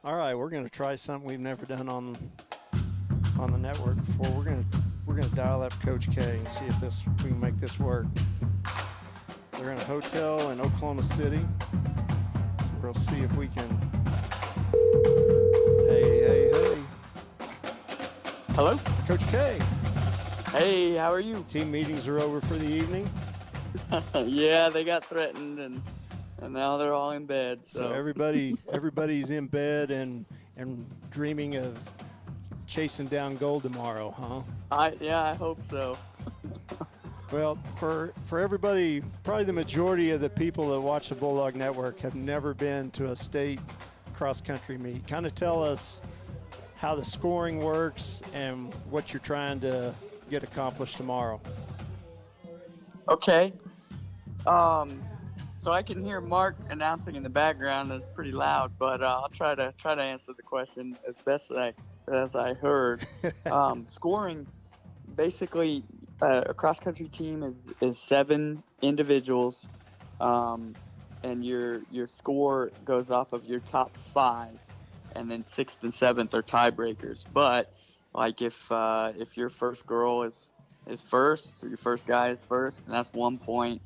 All right, we're going to try something we've never done on the network before. We're gonna dial up Coach K and see if we can make this work. They're in a hotel in Oklahoma City, so we'll see if we can. Hey, Hello? Coach K. Hey, how are you? Team meetings are over for the evening, Yeah, they got threatened and now they're all in bed. so So everybody's in bed and dreaming of chasing down gold tomorrow, huh? I hope so. Well, for everybody, probably the majority of the people that watch the Bulldog Network have never been to a state cross-country meet. Kind of tell us how the scoring works and what you're trying to get accomplished tomorrow. Okay. So I can hear Mark announcing in the background. It's pretty loud, but I'll try to answer the question as best as I heard. Scoring, basically, a cross country team is 7 individuals, and your score goes off of your top 5, and then 6th and 7th are tiebreakers. But like if your first girl is first, or your first guy is first, and that's 1 point.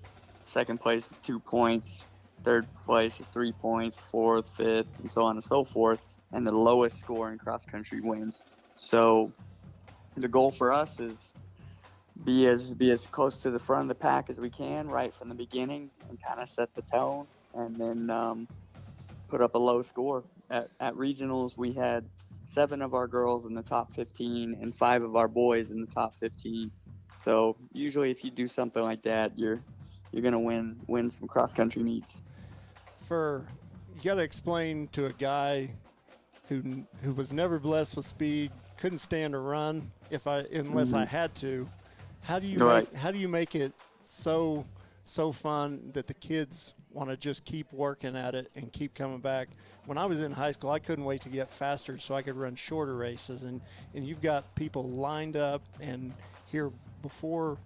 Second place is 2 points. Third place is 3 points. Fourth, fifth, and so on and so forth. And the lowest score in cross country wins. So the goal for us is be as close to the front of the pack as we can right from the beginning, and kind of set the tone, and then put up a low score. At regionals, we had 7 of our girls in the top 15 and 5 of our boys in the top 15. So usually, if you do something like that, you're gonna win some cross country meets. You got to explain to a guy who was never blessed with speed, couldn't stand to run unless I had to. How do you make it so fun that the kids want to just keep working at it and keep coming back? When I was in high school, I couldn't wait to get faster so I could run shorter races, and you've got people lined up and here before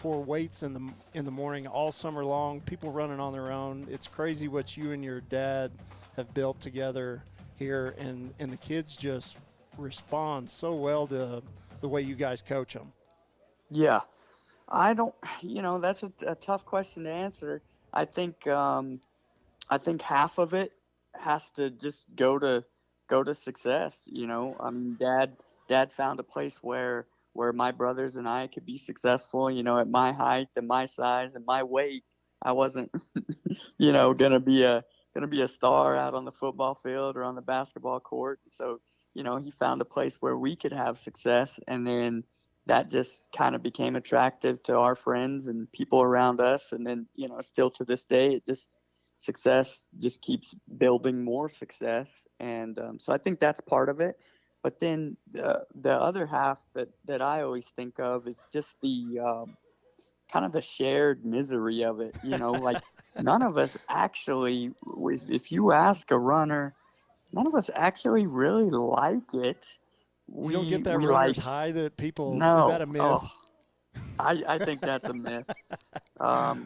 weights in the morning all summer long, people running on their own. It's crazy what you and your dad have built together here, and the kids just respond so well to the way you guys coach them. Yeah, I don't. That's a tough question to answer. I think half of it has to just go to success. I mean, Dad found a place where my brothers and I could be successful. At my height and my size and my weight, I wasn't, gonna be a star out on the football field or on the basketball court. So, he found a place where we could have success, and then that just kind of became attractive to our friends and people around us. And then, still to this day, success just keeps building more success. And so I think that's part of it. But then the other half that I always think of is just the kind of the shared misery of it. Like none of us actually, if you ask a runner, none of us actually really like it. You don't get that runner's high that people. No. Is that a myth? Oh, I think that's a myth.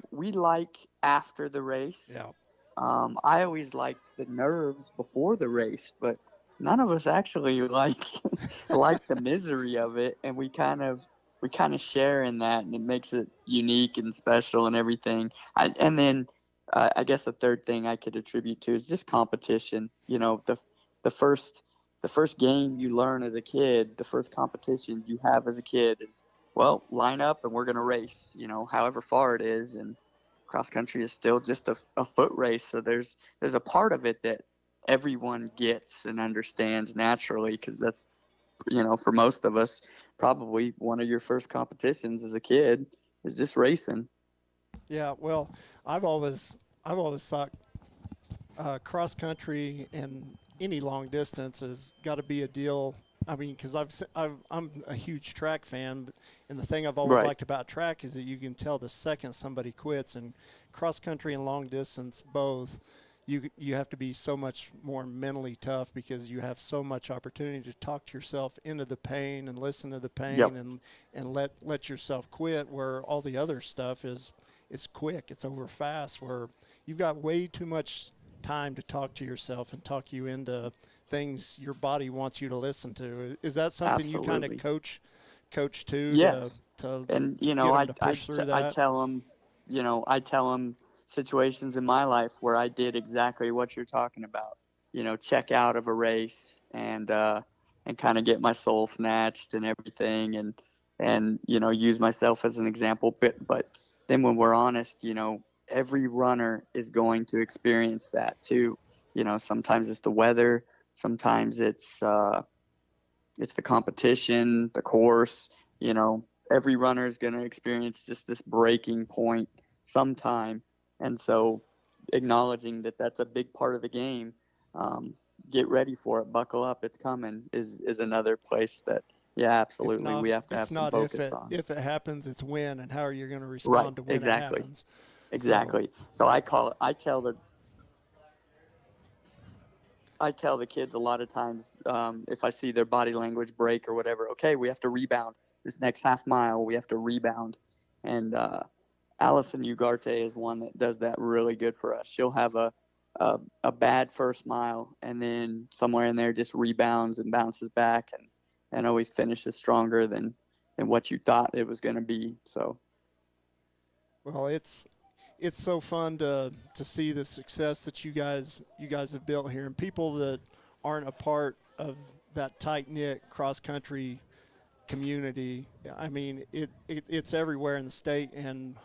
We like after the race. Yeah. I always liked the nerves before the race, but none of us actually like the misery of it, and we kind of share in that, and it makes it unique and special and everything. And then I guess the third thing I could attribute to is just competition. The first game you learn as a kid, the first competition you have as a kid is, well, line up and we're going to race, however far it is. And cross country is still just a foot race. So there's a part of it that everyone gets and understands naturally, because that's, for most of us, probably one of your first competitions as a kid is just racing. Yeah, well, I've always thought cross country and any long distance has got to be a deal. I mean, because I'm a huge track fan, and the thing I've always liked about track is that you can tell the second somebody quits. And cross country and long distance both, you have to be so much more mentally tough, because you have so much opportunity to talk to yourself into the pain and listen to the pain and let yourself quit, where all the other stuff is quick, it's over fast, where you've got way too much time to talk to yourself and talk you into things your body wants you to listen to. Is that something you kind of Absolutely. coach to Yes. to And get them to push through I that? tell them, I tell them situations in my life where I did exactly what you're talking about. Check out of a race and kind of get my soul snatched and everything, and use myself as an example. But then when we're honest, every runner is going to experience that too. Sometimes it's the weather, sometimes it's the competition, the course. Every runner is going to experience just this breaking point sometime. And so acknowledging that that's a big part of the game, get ready for it, buckle up, it's coming, is another place that, yeah, If absolutely, not, we have to have it's some not focus on. if it happens, it's when, and how are you going to Right, respond to when it exactly. happens? So, Exactly. So I tell the kids a lot of times, if I see their body language break or whatever, okay, we have to rebound. This next half mile, we have to rebound. And Allison Ugarte is one that does that really good for us. She'll have a bad first mile, and then somewhere in there just rebounds and bounces back, and always finishes stronger than what you thought it was going to be. So, well, it's so fun to see the success that you guys have built here, and people that aren't a part of that tight knit cross country community. I mean, it's everywhere in the state, and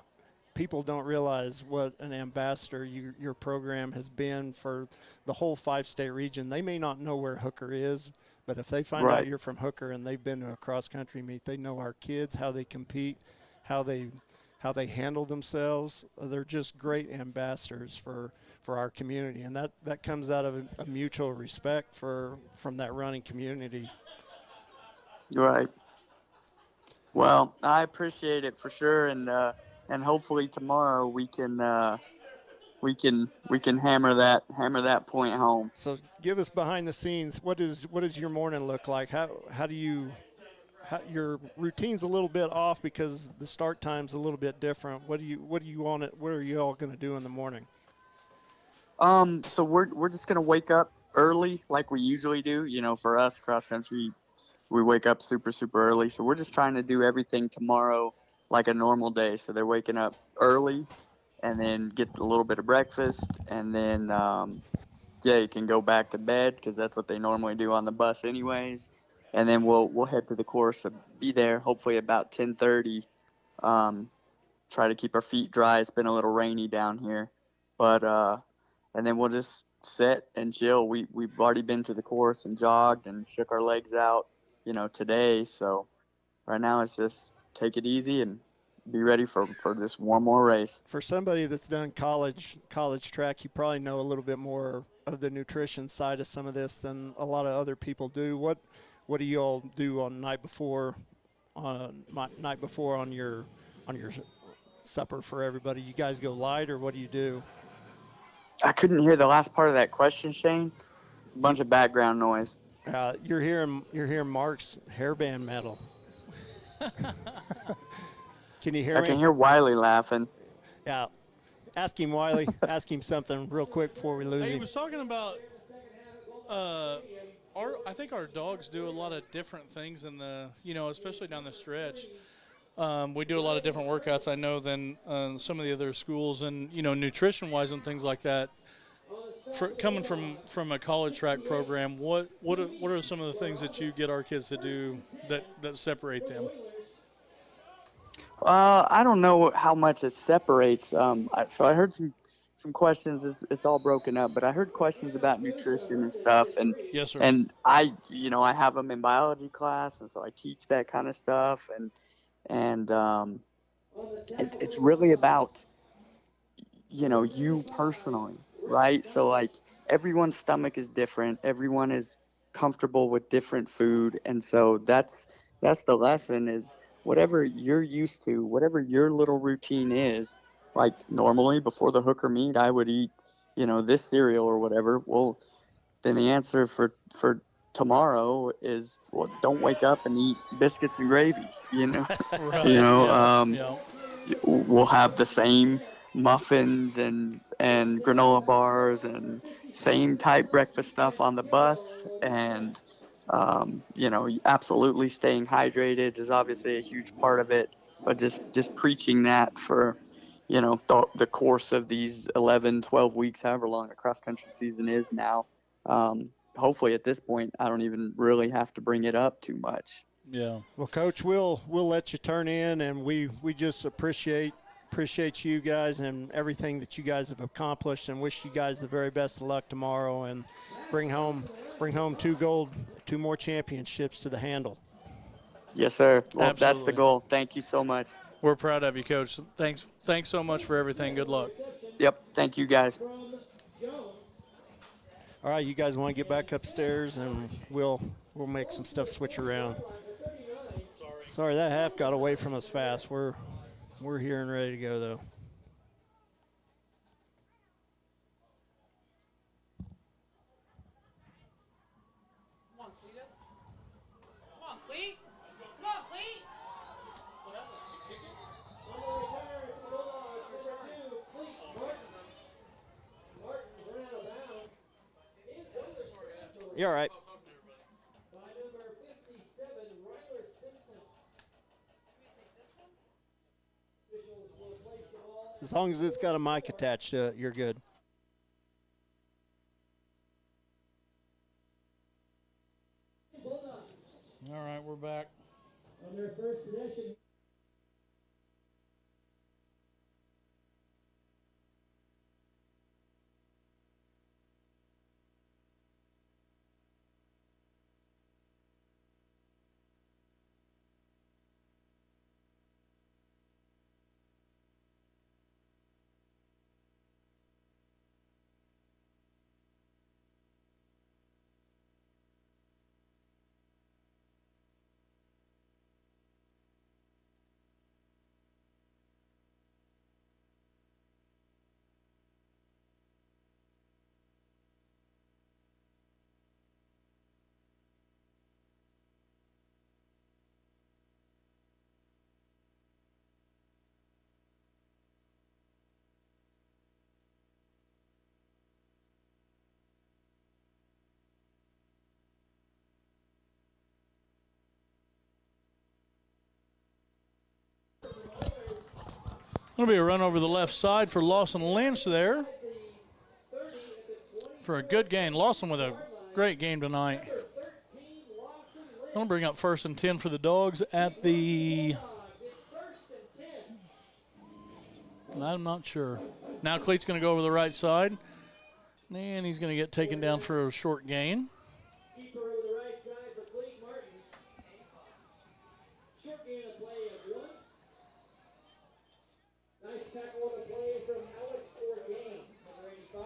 people don't realize what an ambassador your program has been for the whole 5-state region. They may not know where Hooker is, but if they find out right, you're from Hooker and they've been to a cross country meet, they know our kids, how they compete, how they handle themselves. They're just great ambassadors for our community, and that comes out of a mutual respect from that running community. right. Well, I appreciate it for sure, and hopefully tomorrow we can hammer that point home. So give us behind the scenes. What does your morning look like? How do you your routine's a little bit off because the start time's a little bit different. What do you want it? What are you all going to do in the morning? So we're just gonna wake up early like we usually do. For us cross country, we wake up super super early. So we're just trying to do everything tomorrow like a normal day. So they're waking up early and then get a little bit of breakfast, and then yeah, you can go back to bed because that's what they normally do on the bus anyways. And then we'll head to the course and be there hopefully about 10:30. Um, Try to keep our feet dry. It's been a little rainy down here, but and then we'll just sit and chill. We've already been to the course and jogged and shook our legs out, today. So right now it's just take it easy and be ready for this one more race. For somebody that's done college track, you probably know a little bit more of the nutrition side of some of this than a lot of other people do. What do you all do on night before on your supper for everybody? You guys go light, or what do you do? I couldn't hear the last part of that question, Shane. A You, bunch of background noise. you're hearing Mark's hairband metal. Can you hear I can me? hear Wiley laughing. Yeah. Ask him, Wiley. Ask him something real quick before we lose Hey, he him. was talking about. I think our dogs do a lot of different things in the, especially down the stretch. We do a lot of different workouts, I know, than some of the other schools, and nutrition-wise and things like that. Coming from a college track program, what are some of the things that you get our kids to do that separate them? I don't know how much it separates. So I heard some questions. It's all broken up, but I heard questions about nutrition and stuff, and Yes, sir. and I I have them in biology class, and so I teach that kind of stuff, and it's really about you personally, right? So like everyone's stomach is different, everyone is comfortable with different food, and so that's the lesson is whatever you're used to, whatever your little routine is. Like normally before the Hooker meet I would eat this cereal or whatever. Well, then the answer for tomorrow is, well, don't wake up and eat biscuits and gravy. Right. you know Yeah. um Yeah. we'll have the same muffins and granola bars and same type breakfast stuff on the bus. And absolutely staying hydrated is obviously a huge part of it, but just preaching that for the course of these 11, 12 weeks, however long a cross country season is now. Hopefully at this point I don't even really have to bring it up too much. Yeah. Well, Coach, we'll let you turn in, and we just appreciate you guys and everything that you guys have accomplished, and wish you guys the very best of luck tomorrow, and bring home 2 more championships to the handle. Yes, sir. Well, Absolutely. That's the goal. Thank you so much. We're proud of you, Coach. Thanks so much for everything. Good luck. Yep. Thank you, guys. All right, you guys want to get back upstairs, and we'll make some stuff switch around. Sorry, that half got away from us fast. We're here and ready to go, though. Come on, Cletus. Come on, Cleet. Come on, Cleet. You're all right. As long as it's got a mic attached to it, you're good. All right, we're back. On their first possession. Going to be a run over the left side for Lawson Lynch there for a good gain. Lawson with a great game tonight. Going to bring up 1st and 10 for the Dogs at the, I'm not sure. Now Cleet's going to go over the right side, and he's going to get taken down for a short gain. Keeper over the right side for Cleet Martin. Short gain of play of 1. Nice tackle on the play from Alex Orgain, number 85.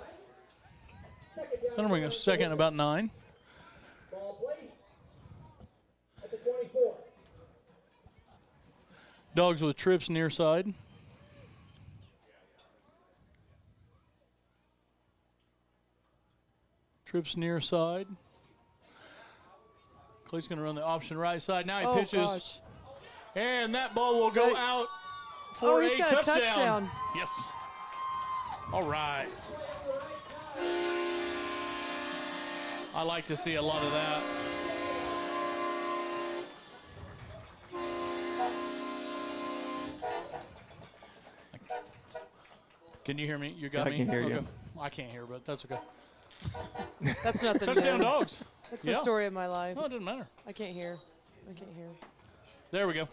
Second down. Going to bring a second about 9. Ball placed at the 24. Dogs with trips near side. Trips near side. Cleet's going to run the option right side. Now he pitches. Gosh. And that ball will go out for he's a got touchdown. a touchdown. Yes. All right. I like to see a lot of that. Can you hear me? You got I me? can hear Okay. you. I can't hear, but that's okay. That's nothing Touchdown new. Dogs. That's Yeah. the story of my life. No, it doesn't matter. I can't hear. I can't hear. There we go.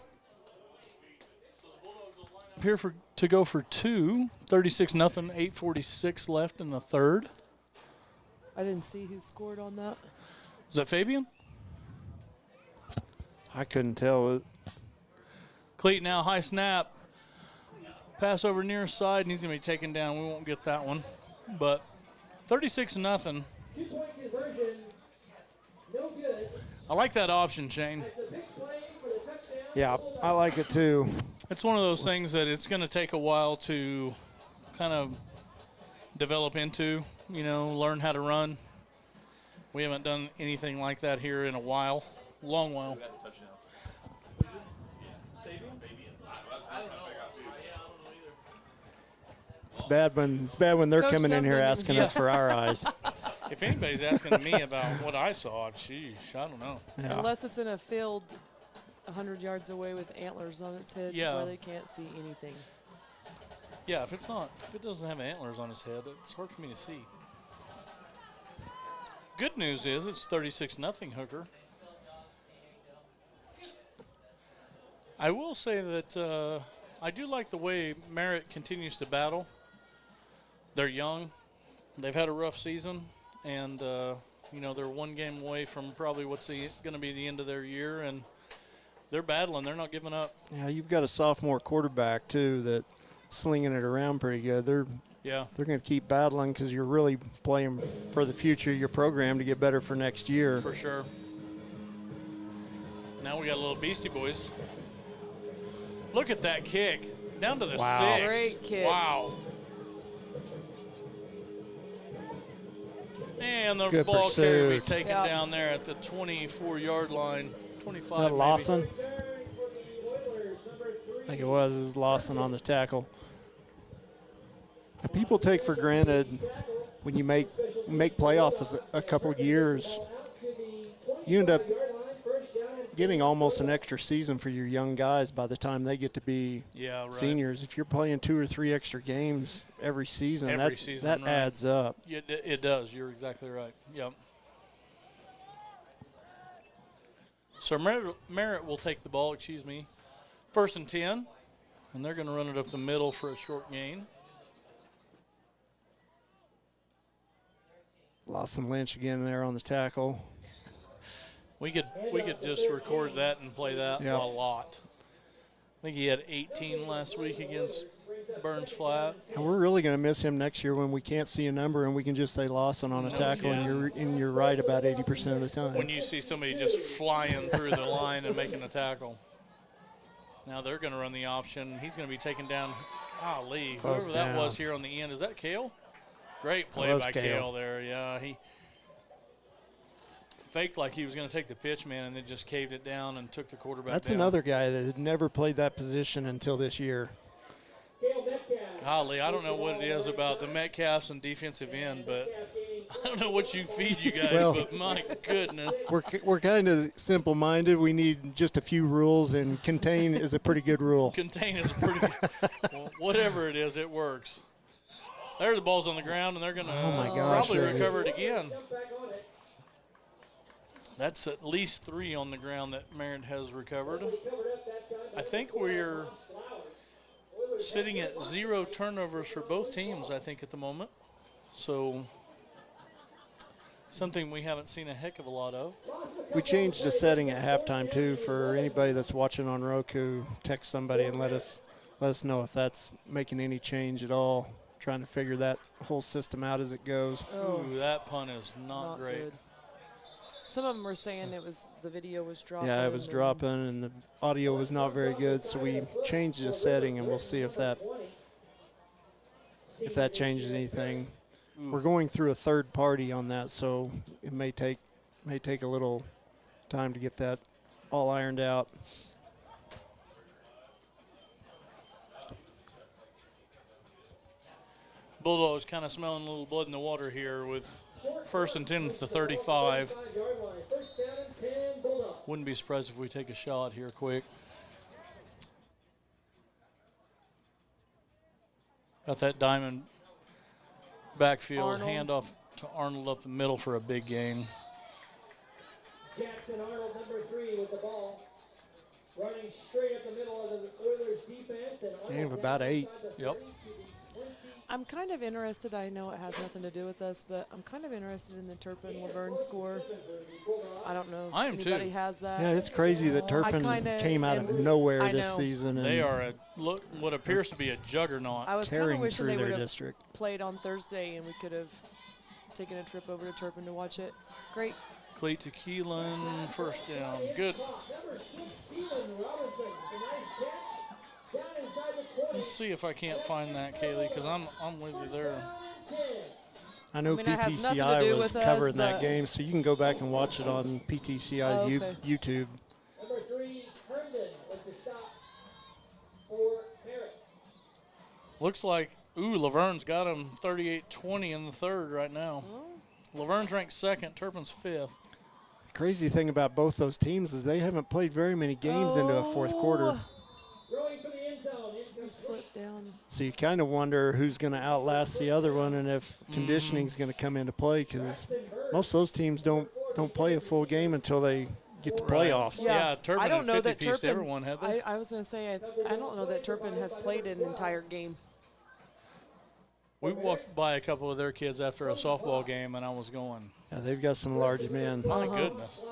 Here to go for 2. 36-0. 8:46 left in the third. I didn't see who scored on that. Is that Fabian? I couldn't tell. Cleet now, high snap. Pass over near side, and he's going to be taken down. We won't get that one. But 36-0. 2-point conversion. No good. I like that option, Shane. The big play for the touchdown. Yeah, I like it too. It's one of those things that it's going to take a while to kind of develop into, learn how to run. We haven't done anything like that here in a while, long while. bad when they're Coach, coming in don't here bring him. asking us for our eyes. If anybody's asking me about what I saw, sheesh, I don't know. Yeah. Unless it's in a field 100 yards away with antlers on its head Yeah. where they can't see anything. Yeah, if it doesn't have antlers on his head, it's hard for me to see. Good news is it's 36-0 Hooker. I will say that I do like the way Merritt continues to battle. They're young. They've had a rough season, and they're one game away from probably what's going to be the end of their year, and they're battling. They're not giving up. Yeah, you've got a sophomore quarterback too that slinging it around pretty good. They're going to keep battling because you're really playing for the future of your program to get better for next year. For sure. Now we got a little Beastie Boys. Look at that kick. Down to the 6. Great kick. Wow. And the Good ball carrier will be pursuit. taken down there at the 24-yard line. 25 That maybe. Lawson? I think it was Lawson on the tackle. Now, people take for granted when you make playoffs a couple years, you end up getting almost an extra season for your young guys by the time they get to be seniors. If you're playing 2 or 3 extra games every season, that adds up. It does. You're exactly right. Yep. So Merritt will take the ball, 1st and 10, and they're going to run it up the middle for a short gain. Lawson Lynch again there on the tackle. We could just record that and play that a lot. I think he had 18 last week against Burns Flat. And we're really going to miss him next year when we can't see a number and we can just say Lawson on a tackle, and you're right about 80% of the time. When you see somebody just flying through the line and making a tackle. Now they're going to run the option. He's going to be taken down. Golly, whoever that was here on the end. Is that Kale? Great play by Kale there. Yeah, he faked like he was going to take the pitch, man, and then just caved it down and took the quarterback That's down. another guy that had never played that position until this year. Golly, I don't know what it is about the Metcalfs and defensive end, but I don't know what you feed you guys, but my goodness. We're kind of simple-minded. We need just a few rules, and contain is a pretty good rule. Contain is a pretty good well, whatever it is, it works. There's the ball's on the ground, and they're going to probably recover it again. That's at least 3 on the ground that Merritt has recovered. I think we're sitting at 0 turnovers for both teams, I think, at the moment. So something we haven't seen a heck of a lot of. We changed the setting at halftime, too, for anybody that's watching on Roku. Text somebody and let us know if that's making any change at all. Trying to figure that whole system out as it goes. Ooh, that punt is not great. Good. Some of them were saying the video was dropping. Yeah, it was dropping, and the audio was not very good, so we changed the setting, and we'll see if that changes anything. We're going through a third party on that, so it may take a little time to get that all ironed out. Bulldogs kind of smelling a little blood in the water here with 1st and 10 to 35. Wouldn't be surprised if we take a shot here quick. Got that diamond backfield handoff to Arnold up the middle for a big gain. Jackson Arnold, number 3, with the ball. Running straight up the middle of the Oilers defense. And about 8. Yep. I'm kind of interested. I know it has nothing to do with us, but I'm kind of interested in the Turpin-Laverne score. I don't know if I am anybody too. has that. Yeah, it's crazy that Turpin came out of nowhere this season. And they are what appears to be a juggernaut. I was kind of wishing they would have district. played on Thursday and we could have taken a trip over to Turpin to watch it. Great. Cleat to Keelan, 1st down. Good. Let's see if I can't find that, Kaylee, because I'm with you there. I know it has nothing to PTCI do was with covering us, that but- game, so you can go back and watch it on PTCI's okay. YouTube. Number 3, Herndon with the stop for Merritt. Looks like, Ooh, Laverne's got him 38-20 in the third right now. Laverne's ranked second, Turpin's fifth. The crazy thing about both those teams is they haven't played very many games into a fourth quarter. Throwing for the end zone. You slipped down. So you kind of wonder who's going to outlast the other one and if conditioning is going to come into play, because most of those teams don't play a full game until they get to playoffs. Yeah, Turpin I don't know had that 50-pieced Turpin. everyone, have they? I was going to say I don't know that Turpin has played an entire game. We walked by a couple of their kids after a softball game, and I was going, Yeah, they've got some large men. my goodness.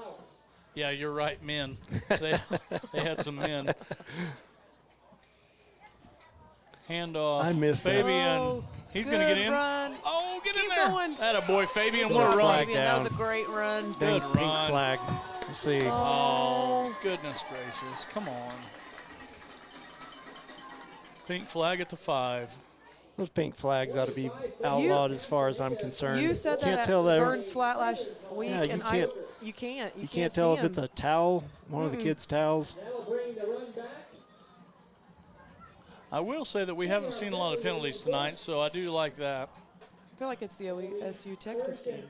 Yeah, you're right, men. They had some men. Handoff. I missed that. Fabian. Oh, He's going to get in. Run. Oh, get in Keep there. going. That a boy, Fabian. Good What a job, run. flag Fabian, that was a down. great run. Dang, Good pink run. flag. Let's see. Oh, goodness gracious. Come on. Pink flag at the 5. Those pink flags ought to be outlawed as far as I'm concerned. You said can't that tell at that. Burns Flat last week, Yeah, you and can't- you can't. You can't tell see if it's him. a towel, one of the kids' towels. That'll bring the run back. I will say that we haven't seen a lot of penalties tonight, so I do like that. I feel like it's the OSU Texas game.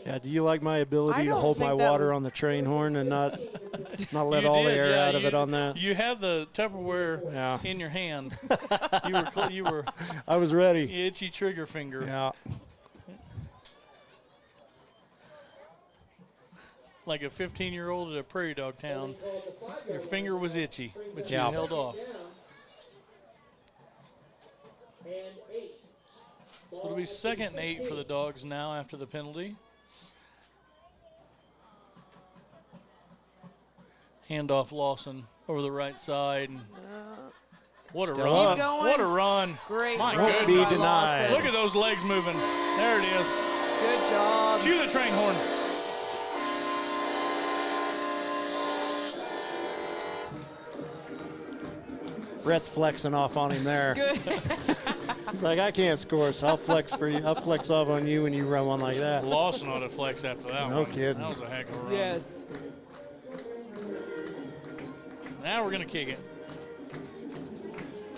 Yeah, do you like my ability I to don't hold my think that water was- on the train horn and not let You all the did, air yeah, out of you- it on that? You had the Tupperware Yeah. in your hand. you were I was ready. itchy trigger finger. Yeah. Like a 15-year-old at a prairie dog town. Your finger was itchy, but you Yeah. held off. And 8. So it'll be 2nd and 8 for the Dogs now after the penalty. Handoff Lawson over the right side. What a Still run. up. Going. What a run. Great My run Won't be goodness. by denied. Lawson. Look at those legs moving. There it is. Good job. Cue the train horn. Rhett's flexing off on him there. Good. He's like, I can't score, so I'll flex for you. I'll flex off on you when you run one like that. Lawson ought to flex after that No one. kidding. That was a heck of a run. Yes. Now we're going to kick it.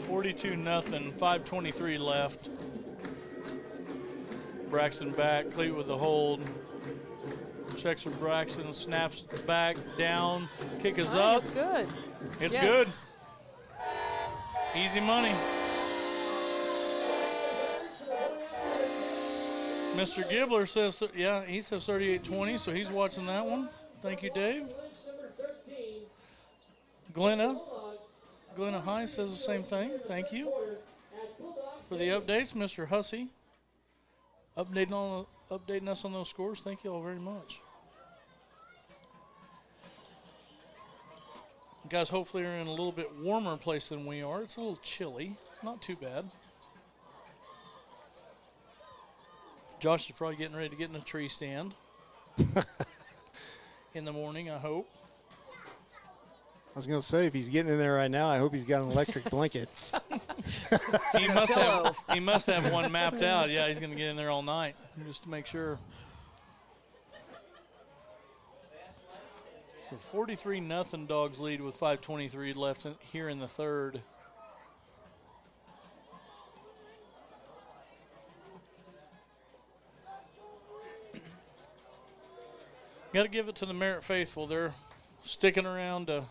42-0, 5:23 left. Braxton back, Cleat with the hold. Checks with Braxton, snaps back, down, kick is up. It's good. It's Yes. good. Easy money. Mr. Gibbler says, yeah, he says 38-20, so he's watching that one. Thank you, Dave. Glenna High says the same thing. Thank you for the updates, Mr. Hussey. Updating us on those scores. Thank you all very much. You guys hopefully are in a little bit warmer place than we are. It's a little chilly. Not too bad. Josh is probably getting ready to get in a tree stand in the morning, I hope. I was going to say, if he's getting in there right now, I hope he's got an electric blanket. He must have one mapped out. Yeah, he's going to get in there all night just to make sure. So 43-0 Dogs lead with 5:23 left here in the third. Got to give it to the Merritt faithful. They're sticking around to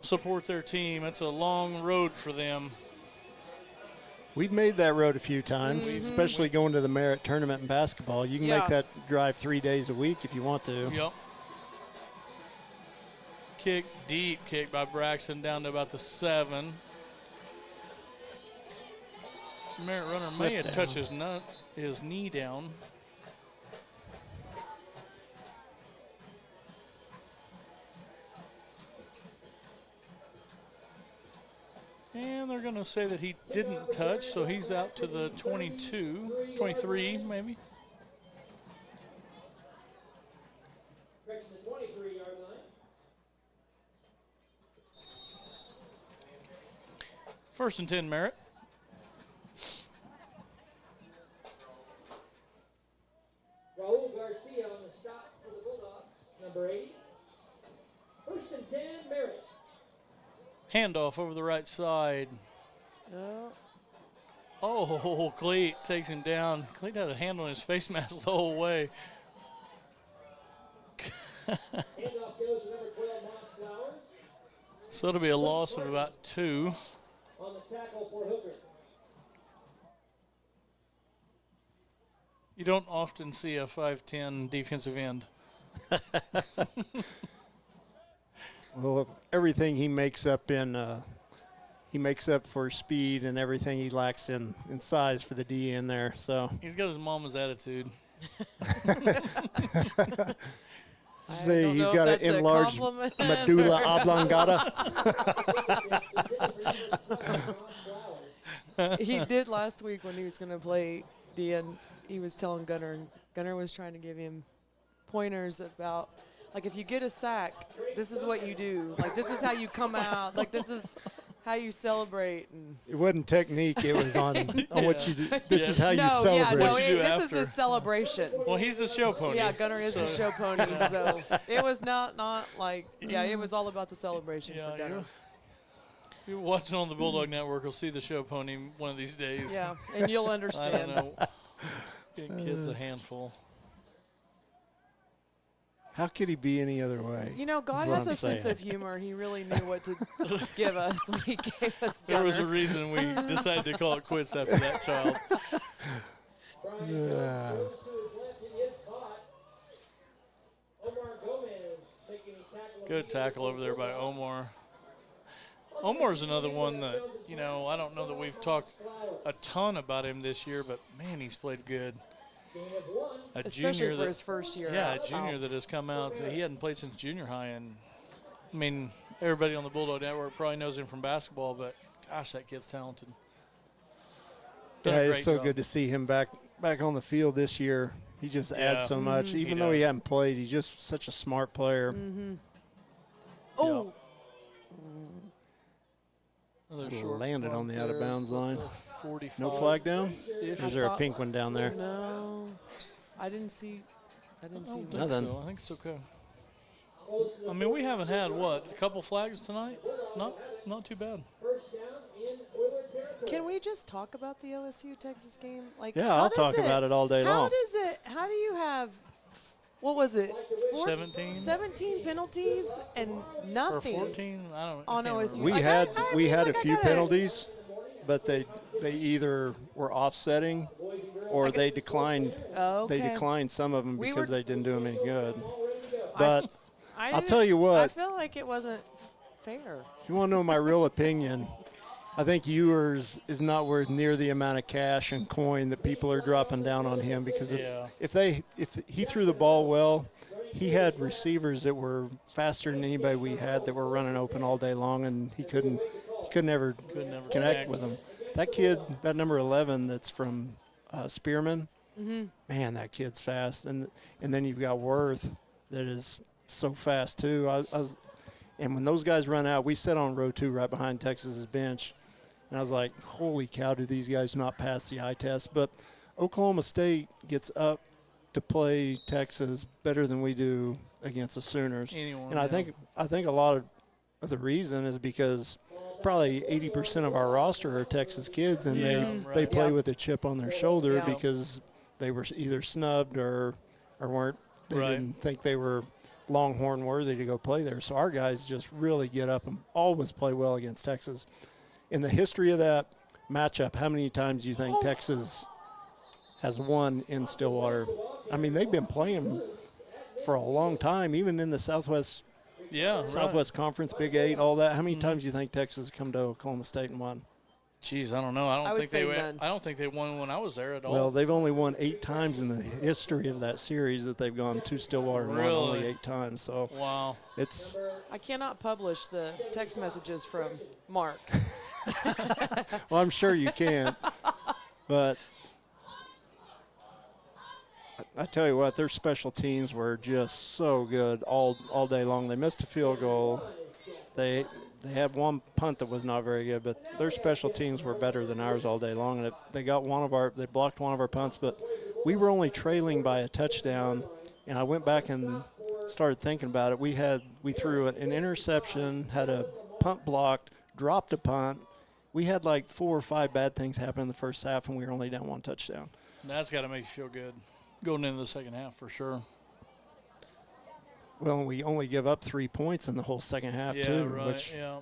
support their team. It's a long road for them. We've made that road a few times, especially going to the Merritt tournament in basketball. You can Yeah. make that drive 3 days a week if you want to. Yep. Deep kick by Braxton down to about the 7. Merritt runner may have Slip touched down. his knee down. And they're going to say that he didn't touch, so he's out to the 22, 23 maybe. Correction, the 23-yard line. First and 10, Merritt. Raul Garcia on the stop for the Bulldogs. Number 80. First and 10, Merritt. Handoff over the right side. Oh, Oh, Cleat takes him down. Cleat had a hand on his face mask the whole way. Handoff goes to number 12, Moss Flowers. So it'll be a loss of about 2. On the tackle for Hooker. You don't often see a 5'10" defensive end. Well, everything he makes up for speed and everything he lacks in size for the D in there. So He's got his mama's attitude. say he's got an enlarged medulla oblongata. He did last week when he was going to play D, and he was telling Gunner, and Gunner was trying to give him pointers about, like, if you get a sack, this is what you do. Like, this is how you come out. Like, this is how you celebrate. And It wasn't technique. It was on what you do. This is how you celebrate. What you do this after. is his celebration. Well, he's the show pony. Yeah, Gunner is the show pony, so it was not like, it was all about the celebration for Gunner. If you're watching on the Bulldog Network, you'll see the show pony one of these days. Yeah, and you'll I understand. don't know. Getting kids a handful. How could he be any other way? You know, God what has I'm a sense saying. of humor. He really knew what to give us when he gave us There was a Gunner. reason we decided to call it quits after that child. Brian goes to his left. It is caught. Omar Gomez taking a tackle. Good tackle over there by Omar. Omar's another one that, I don't know that we've talked a ton about him this year, but, man, he's played good. Gain of 1. A Especially junior for that, his first year. yeah, a out. junior that has come out. He hadn't played since junior high, and, I mean, everybody on the Bulldog Network probably knows him from basketball, but, gosh, that kid's talented. Done Yeah, a it's great so job. good to see him back on the field this year. He just adds Yeah. so much. He Even though he does. hadn't played, he's just such a smart player. Oh, Another Could've short landed one on the there, out-of-bounds line. 45. No flag down? Or Ish. is there a pink one down there? no. I didn't see I don't one. think Nothing. so. I think it's okay. I mean, we haven't had, a couple flags tonight? Not too bad. First down in Oiler territory. Can we just talk about the OSU Texas game? Like, Yeah, how I'll does talk about it all day How long. does it? How do you have? What was it? 17? 17 penalties and Or nothing 14? I don't on I can't OSU. remember. We Like, had I we mean, had like, a I few gotta- penalties, but they either were offsetting or they declined. Oh, okay. They declined some of them We because were- they didn't do them any good. But I I'll didn't- tell you what. I feel like it wasn't fair. if you want to know my real opinion, I think Ewers is not worth near the amount of cash and coin that people are dropping down on him because Yeah. if he threw the ball well, he had receivers that were faster than anybody we had that were running open all day long, and he couldn't ever Couldn't connect with them. That kid, that number 11 that's from Spearman, man, that kid's fast. And then you've got Worth that is so fast too. And when those guys run out, we sit on row 2 right behind Texas's bench. And I was like, holy cow, do these guys not pass the eye test? But Oklahoma State gets up to play Texas better than we do against the Sooners. Anyone, And I think a lot of the reason is because probably 80% of our roster are Texas kids, and they right. play Yeah. with a chip on their shoulder Yeah. because they were either snubbed or weren't. They Right. didn't think they were Longhorn worthy to go play there. So our guys just really get up and always play well against Texas. In the history of that matchup, how many times do you think Texas has won in Stillwater? I mean, they've been playing for a long time, even in the Southwest Conference, Big 8, all that. How many times do you think Texas come to Oklahoma State and won? Jeez, I don't know. I would say none. I don't think they won when I was there at all. Well, they've only won 8 times in the history of that series that they've gone to Stillwater and won only Really? 8 times. So Wow. it's I cannot publish the text messages from Mark. well, I'm sure you can, but I tell you what, their special teams were just so good all day long. They missed a field goal. They had one punt that was not very good, but their special teams were better than ours all day long. And they blocked one of our punts, but we were only trailing by a touchdown. And I went back and started thinking about it. We threw an interception, had a punt blocked, dropped a punt, We had like 4 or 5 bad things happen in the first half, and we were only down 1 touchdown. That's got to make you feel good going into the second half for sure. Well, we only give up 3 points in the whole second half too, right, which yeah.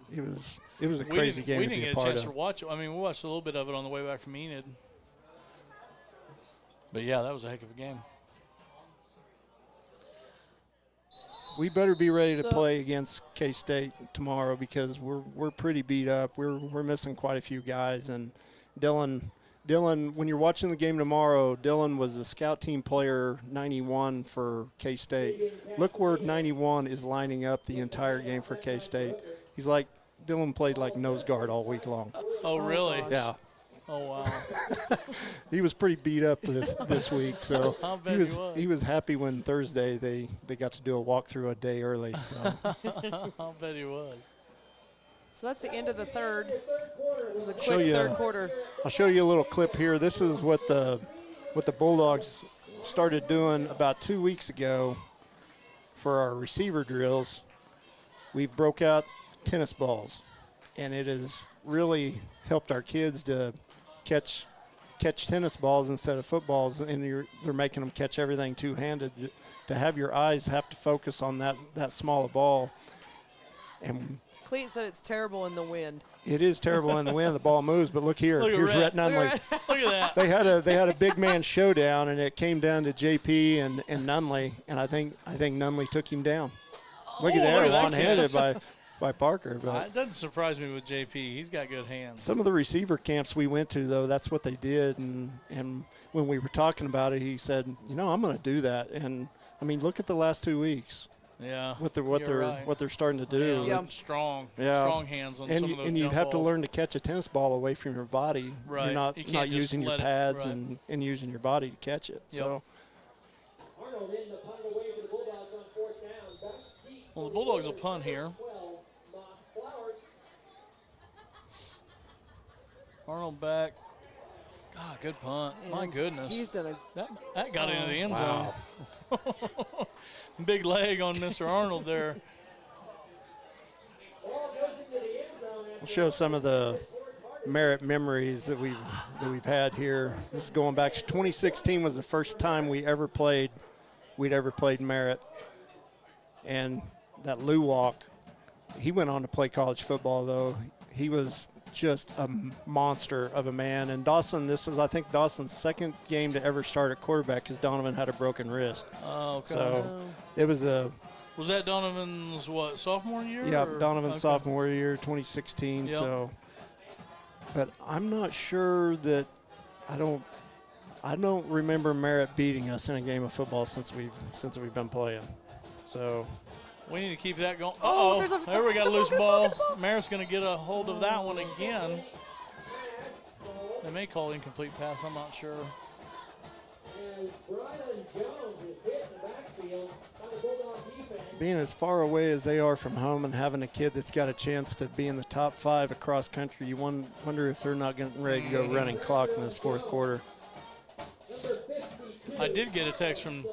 it was a crazy game to be a part of. We didn't get a chance to watch it. I mean, we watched a little bit of it on the way back from Enid. But yeah, that was a heck of a game. We better be ready to play against K-State tomorrow because we're pretty beat up. We're missing quite a few guys, and Dylan, when you're watching the game tomorrow, Dylan was the scout team player 91 for K-State. Look where 91 is lining up the entire game for K-State. Dylan played like nose guard all week long. Oh, really? Yeah. Oh, wow. He was pretty beat up this week, so I'll bet he was happy when Thursday they got to do a walkthrough a day early. So. I'll bet he was. So that's the end of the third. It was a quick Show you- third quarter. I'll show you a little clip here. This is what the Bulldogs started doing about 2 weeks ago for our receiver drills. We broke out tennis balls, and it has really helped our kids to catch tennis balls instead of footballs, and they're making them catch everything two-handed. To have your eyes have to focus on that small a ball. And Cleet said it's terrible in the wind. it is terrible in the wind. The ball moves, but look here. Here's Rhett Nunley. Look at that. They had a big man showdown, and it came down to JP and Nunley, and I think Nunley took him down. Look at that, one-handed by Parker. But It doesn't surprise me with JP. He's got good hands. some of the receiver camps we went to, though, that's what they did, and when we were talking about it, he said, I'm going to do that. And I mean, look at the last 2 weeks. Yeah. What right. they're starting to do. Yeah. Strong hands on some of those and you jump have to balls. learn to catch a tennis ball away from your body. Right. You're not You can't just using your let it- pads right. and using your body to catch it. Yep. So Arnold in the punt away for the Bulldogs on 4th down. Back deep. Well, the Bulldogs will punt here. 12, Moss Flowers. Arnold back. God, good punt. My And goodness. He's done That got into the end wow. zone. Big leg on Mr. Arnold there. Ball goes into the end zone. we'll show some of the Merritt memories that we've had here. This is going back to 2016 was the first time we'd ever played Merritt. And that Lou Walk, he went on to play college football, though. He was just a monster of a man. And Dawson, this is, I think, Dawson's second game to ever start at quarterback because Donovan had a broken wrist. Oh, okay. So it was Was that Donovan's, sophomore year? yeah, or? Donovan's Okay. sophomore year, 2016. Yep. So, but I'm not sure that I don't remember Merritt beating us in a game of football since we've been playing. So We need to keep that going. Oh, Uh-oh. There we got a loose ball. Merritt's going to get a hold of that one again. They may call incomplete pass. I'm not sure. As Brian Jones is hit in the backfield on the Bulldog defense. being as far away as they are from home and having a kid that's got a chance to be in the top 5 across country, you wonder if they're not getting ready to go running clock in this fourth quarter. I did get a text from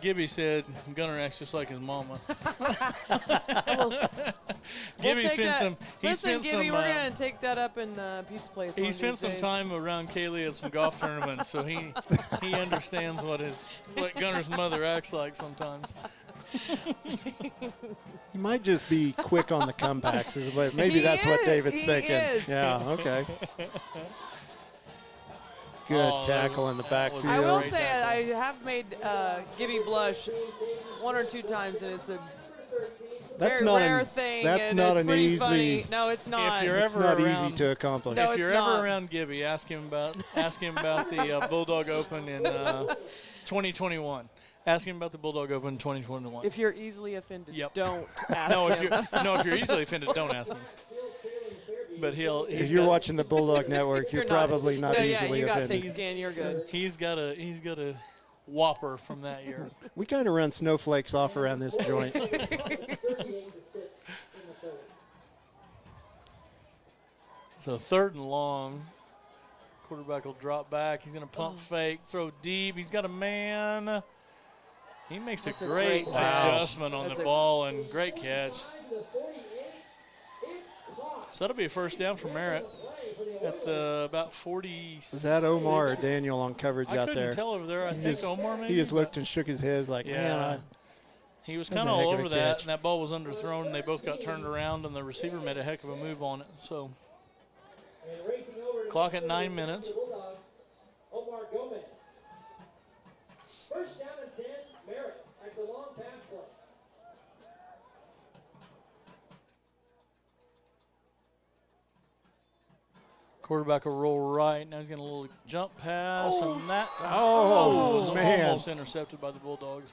Gibby said Gunner acts just like his mama. Gibby spent some. He Listen, spent Gibby, some. we're gonna take that up in Pete's place. He one of spent these some days. time around Kaylee at some golf tournaments, so he understands what Gunner's mother acts like sometimes. He might just be quick on the comebacks. Maybe He that's what is. David's He thinking. is. Yeah, okay. Good Oh, tackle in the that was backfield. I will Great say tackle. I have made Gibby blush 1 or 2 times, and it's a That's very not rare an, thing. That's and not it's an pretty easy. funny. No, it's not. you're It's ever not around- easy to accomplish. No, If you're it's ever not. around Gibby, ask him about the Bulldog Open in 2021. Ask him about the Bulldog Open 2021. If you're easily offended, Yep. don't ask no, if him. if you're easily offended, don't ask him. But If you're watching the Bulldog Network, you're probably not no, easily you got offended. thick skin. You're good. He's got a whopper from that year. We kind of run snowflakes off around this joint. So 3rd and long. Quarterback will drop back. He's going to pump fake, throw deep. He's got a man. He makes That's a a great great catch. adjustment on That's the a- ball and great catch. So that'll be a first down for Merritt at the about 40. Is that Omar or Daniel on coverage I out couldn't there? tell over there. I think Omar maybe. He just looked and shook his head like, Yeah. man, he was That's kind a of heck all of a over that, catch. and that ball was underthrown, and they both got turned around, and the receiver made a heck of a move on it. So And racing over to clock at the 9 minutes. Bulldogs, Omar Gomez. First down and 10, Merritt at the long pass play. Quarterback will roll right. Now he's getting a little jump pass, and that Oh, was man. almost intercepted by the Bulldogs.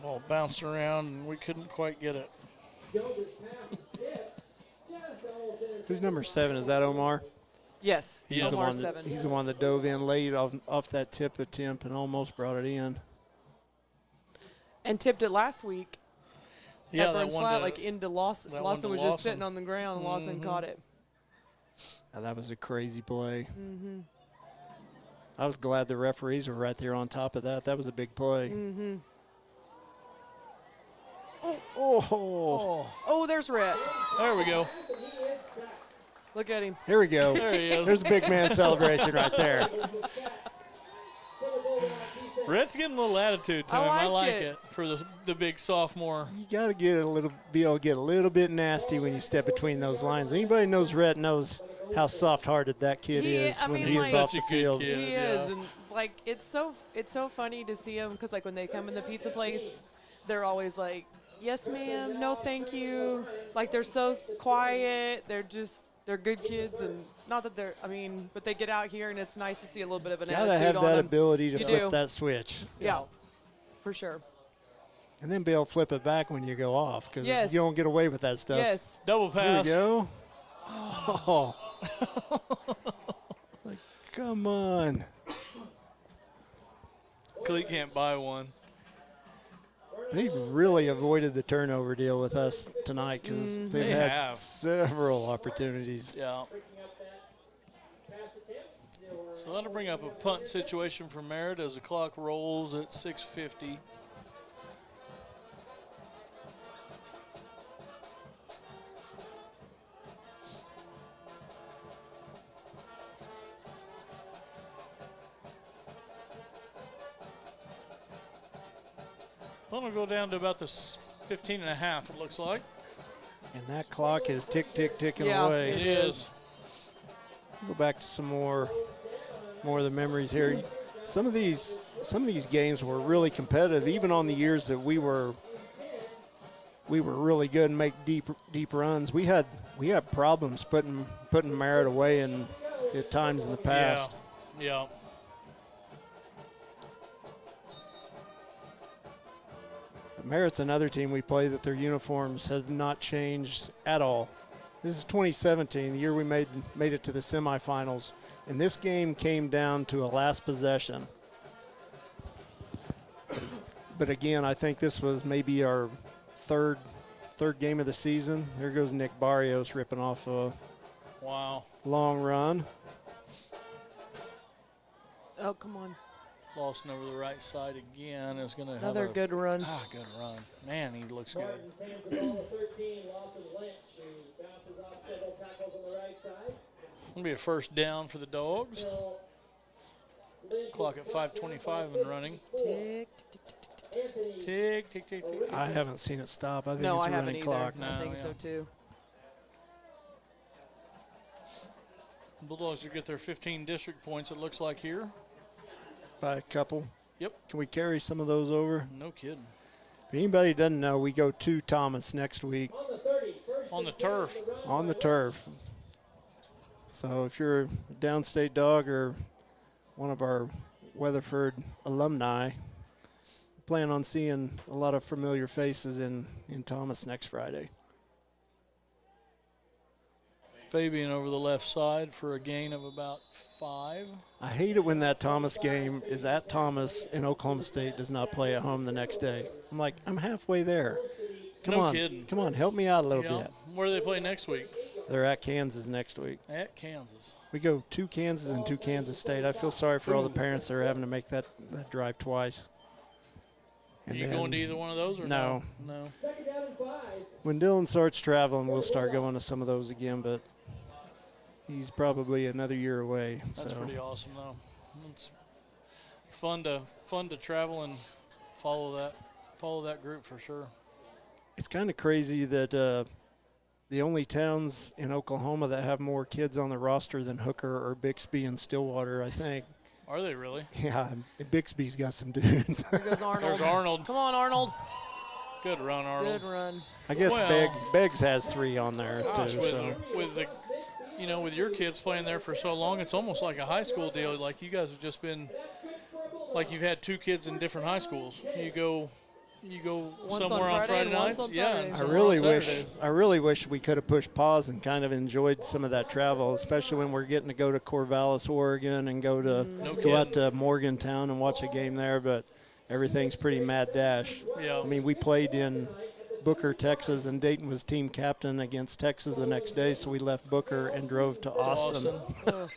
Ball bounced around, and we couldn't quite get it. Jones' pass is tipped. Just almost intercepted. who's number 7? Is that Omar? Yes, He's the Omar one that, 7. he's the one that dove in late off that tip attempt and almost brought it in. And tipped it last week Yeah, at that Burns one Flat, to- like into Lawson. that one Lawson to was Lawson. just sitting on the ground, and Lawson caught it. Now, that was a crazy play. I was glad the referees were right there on top of that. That was a big play. Oh, Oh, there's Rhett. There we go. And he is sacked. Look at him. here we go. There he is. There's a big man celebration right there. For the Bulldog defense. Rhett's getting a little attitude to I him. I like like it. it for the big sophomore. You got to be able to get a little bit nasty when you step between those lines. Anybody knows Rhett knows how soft-hearted that kid is I when mean, he's like- off Such the a good field. kid. He Yeah. is, and like it's so funny to see him because like when they come in the pizza place, they're always like, "Yes, ma'am. No, thank you." Like they're so quiet. They're good kids, and not that but they get out here and it's nice to see a little bit of an Got to attitude have on that them. ability to You flip do. that switch. Yeah, for sure. And then be able to flip it back when you go off because Yes. you don't get away with that stuff. Yes. Double Here pass. we go. Oh. Like, come on. Cleat can't buy one. They've really avoided the turnover deal with us tonight because they've They had have. several opportunities. Yeah. Picking up that pass attempt. There were So that'll bring up a punt situation for Merritt as the clock rolls at 6:50. Punt will go down to about the 15 and a half, it looks like. And that clock is ticking Yeah, away. It is. Go back to some more of the memories here. Some of these games were really competitive, even on the years that we were really good and make deep runs. We had problems putting Merritt away at times in the past. Yeah. Merritt's another team we play that their uniforms have not changed at all. This is 2017, the year we made it to the semifinals, and this game came down to a last possession. But again, I think this was maybe our third game of the season. There goes Nick Barrios ripping off a Wow. long run. Oh, come on. Lawson over the right side again is going to have Another a good run. good run. Man, he looks good. Martin hands the ball to 13, Lawson Lynch, who bounces off several tackles on the right side. Going to be a first down for the Dogs. Bill Lynch Clock at 5:25 and running. Tick, tick, tick, tick. Anthony Tick, tick, tick, tick. I haven't seen it stop. I think No, it's I a haven't running either. clock. I No, think yeah. so too. Bulldogs will get their 15 district points, it looks like here. By a couple. Yep. Can we carry some of those over? No kidding. If anybody doesn't know, we go to Thomas next week on the 30, first On the and 10 turf. the run on the by turf. So if you're a downstate dog or one of our Weatherford alumni, plan on seeing a lot of familiar faces in Thomas next Friday. Fabian over the left side for a gain of about 5. I hate it when that Thomas game is at Thomas and Oklahoma State does not play at home the next day. I'm like, I'm halfway there. Come No on, kidding. Come on, help me out a little Yeah. bit. Where do they play next week? They're at Kansas next week. At Kansas. We go to Kansas and to Kansas State. I feel sorry for all the parents that are having to make that drive twice. And And you then- going to either one of those or No. no? Second down and 5. When Dylan starts traveling, we'll start going to some of those again, but he's probably another year away. That's so pretty awesome, though. It's fun to travel and follow that group for sure. it's kind of crazy that the only towns in Oklahoma that have more kids on the roster than Hooker are Bixby and Stillwater, I think. Are they really? Yeah, Bixby's got some dudes. Here goes Arnold. There's Arnold. Come on, Arnold. Good run, Arnold. Good run. I guess Well- Beggs has 3 on there, Gosh, too. with your kids playing there for so long, it's almost like a high school deal. Like you guys have just been, like you've had 2 kids in different high schools. You go Once somewhere on on Friday Friday and once nights, on yeah. Saturday. and I somewhere on Saturdays. really wish we could have pushed pause and kind of enjoyed some of that travel, especially when we're getting to go to Corvallis, Oregon, and go out to Morgantown and watch a game there. But everything's pretty mad dash. Yeah. I mean, we played in Booker, Texas, and Dayton was team captain against Texas the next day, so we left Booker and drove to Austin. Ugh.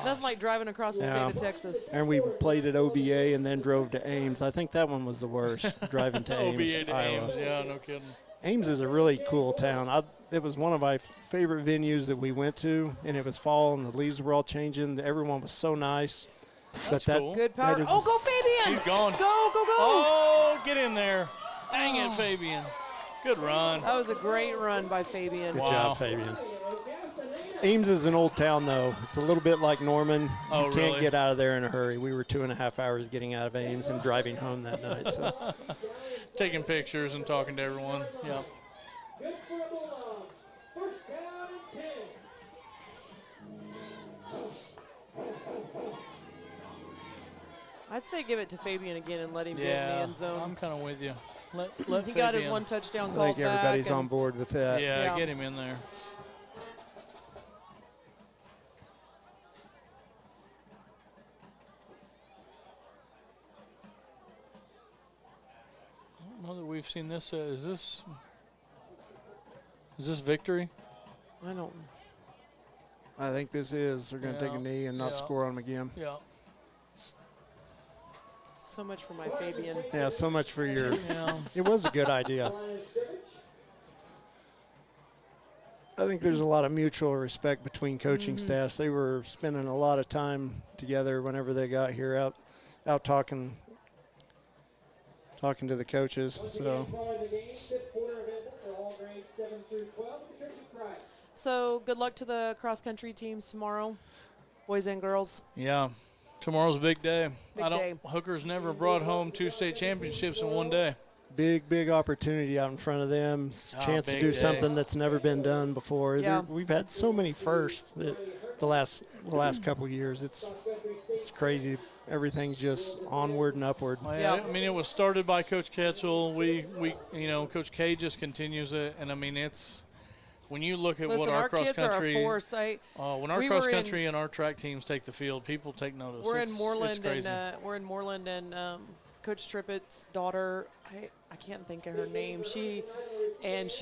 Nothing like driving across the state of Texas. And we played at OBA and then drove to Ames. I think that one was the worst, driving to Ames, OBA to Iowa. Ames, yeah, no kidding. Ames is a really cool town. It was one of my favorite venues that we went to, and it was fall, and the leaves were all changing. Everyone was so nice. That's but that, cool. Good power. That is- Oh, go Fabian. He's gone. Go. Oh, get in there. Dang it, Fabian. Good run. That was a great run by Fabian. Good Wow. job, Fabian. Ames is an old town, though. It's a little bit like Norman. Oh, you can't really? get out of there in a hurry. We were 2.5 hours getting out of Ames and driving home that night. So Taking pictures and talking to everyone. Yeah. Good for the Bulldogs. First down and 10. I'd say give it to Fabian again and let him get in the Yeah, end zone. I'm kind of with you. Let He got his Fabian- one touchdown I call think back. everybody's and on board with that. Yeah, Yeah. get him in there. I don't know that we've seen this. Is this victory? I don't. I think this is. They're going to take a Yeah, knee and not yeah. score on them again. Yeah. So much for my Fabian. Yeah, so much for your Yeah. – it was a good idea. Line of scrimmage. I think there's a lot of mutual respect between coaching staffs. They were spending a lot of time together whenever they got here, out talking to the coaches. Once So again, following the game, fifth quarter available for all grades 7 through 12 at the Church of Christ. So good luck to the cross country teams tomorrow, boys and girls. Yeah. Tomorrow's a big day. Big day. Hooker's never brought home 2 state championships in one day. big opportunity out in front of them. It's a chance to big do day. something that's never been done before. Yeah. We've had so many firsts that the last couple of years. It's crazy. Everything's just onward and upward. Yeah. I mean, it was started by Coach Ketchel. We Coach K just continues it, and I mean, it's when you look at Listen, what our our cross kids are a country, force. when our we cross were in- country and our track teams take the field, people take notice. We're It's in Moreland crazy. and Coach Trippett's daughter. I can't think of her name. She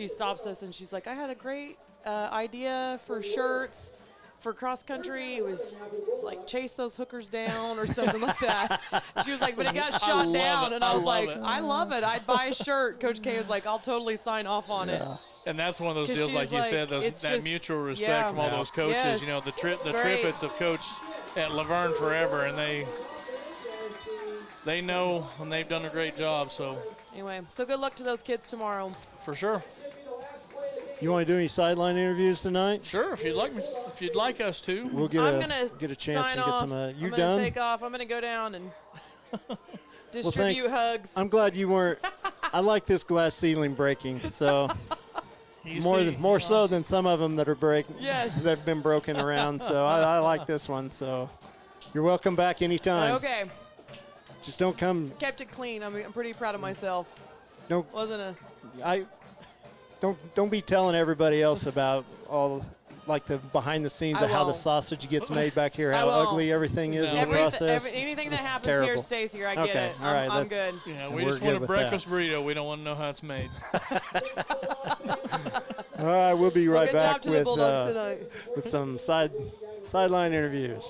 stops us and she's like, I had a great idea for shirts for cross country. It was like chase those hookers down or something like that. She was like, but it got shot love down, it. and I I was love like, it. I love it. I'd buy a shirt. Coach K was like, I'll totally sign off on it. And that's one of those 'Cause deals, she like was you like, said, it's that just- mutual respect yeah. from all those coaches. Yes. You know, the Great. Trippetts have coached at Laverne forever, and they know, and they've done a great job. So Anyway, so good luck to those kids tomorrow. for sure, You want to do any sideline interviews tonight? sure. If you'd like us to, We'll get I'm a gonna get a chance sign and get off. some. You I'm gonna done? take off. I'm gonna go down and distribute thanks. hugs. I'm glad you weren't. I like this glass ceiling breaking. So you more see, more so than some of them that are breaking. Yes. That've been broken around. So I like this one. So you're welcome back anytime. Okay, Just don't come. kept it clean. I'm pretty proud of myself. Don't Wasn't a don't be telling everybody else about all like the behind the scenes I of how the won't. sausage gets made back here, I how won't. ugly everything is in the process. anything that It's happens terrible. here stays here. I get Okay, it. all right, I'm that- good. yeah, And we we're just want good a with breakfast burrito. We don't want to know how it's made. All right, we'll be Well, right good job back to the Bulldogs with tonight. some sideline interviews.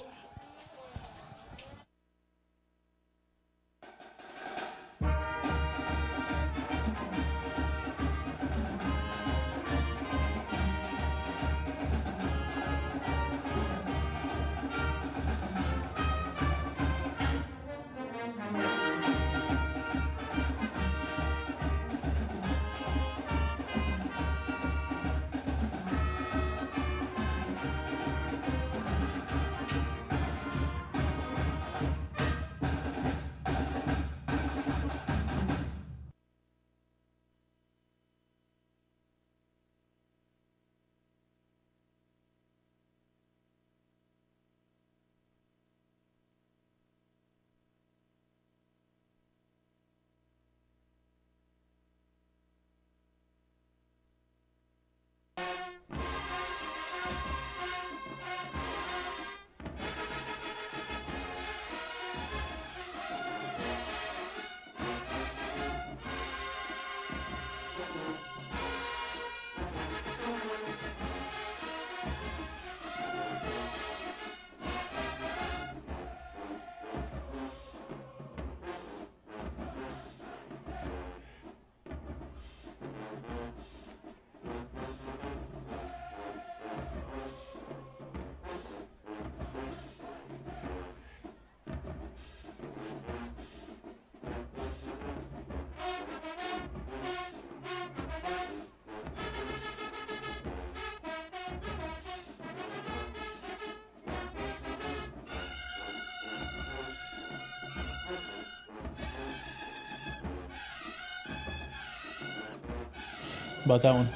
about that one.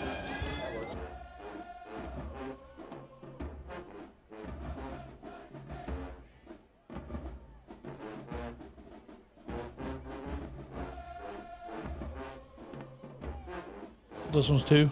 This one's 2.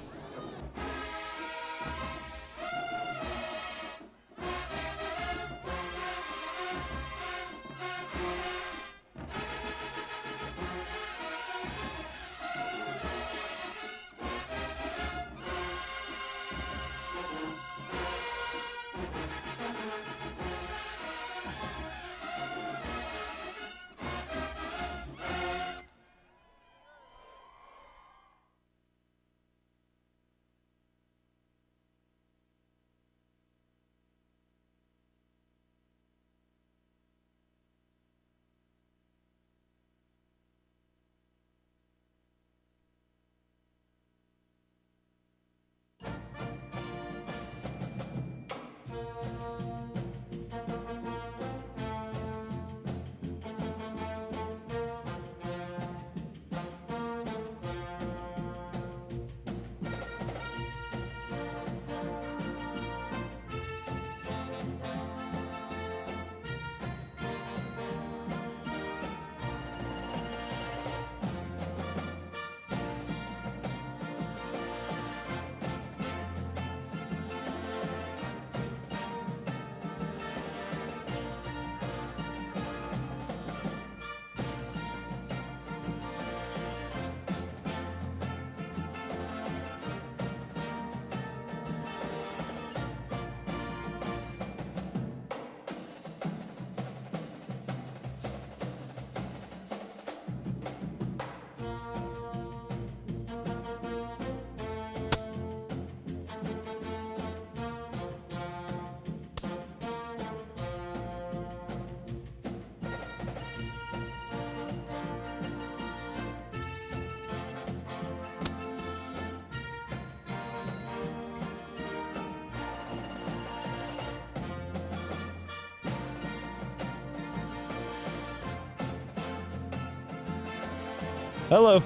Hello.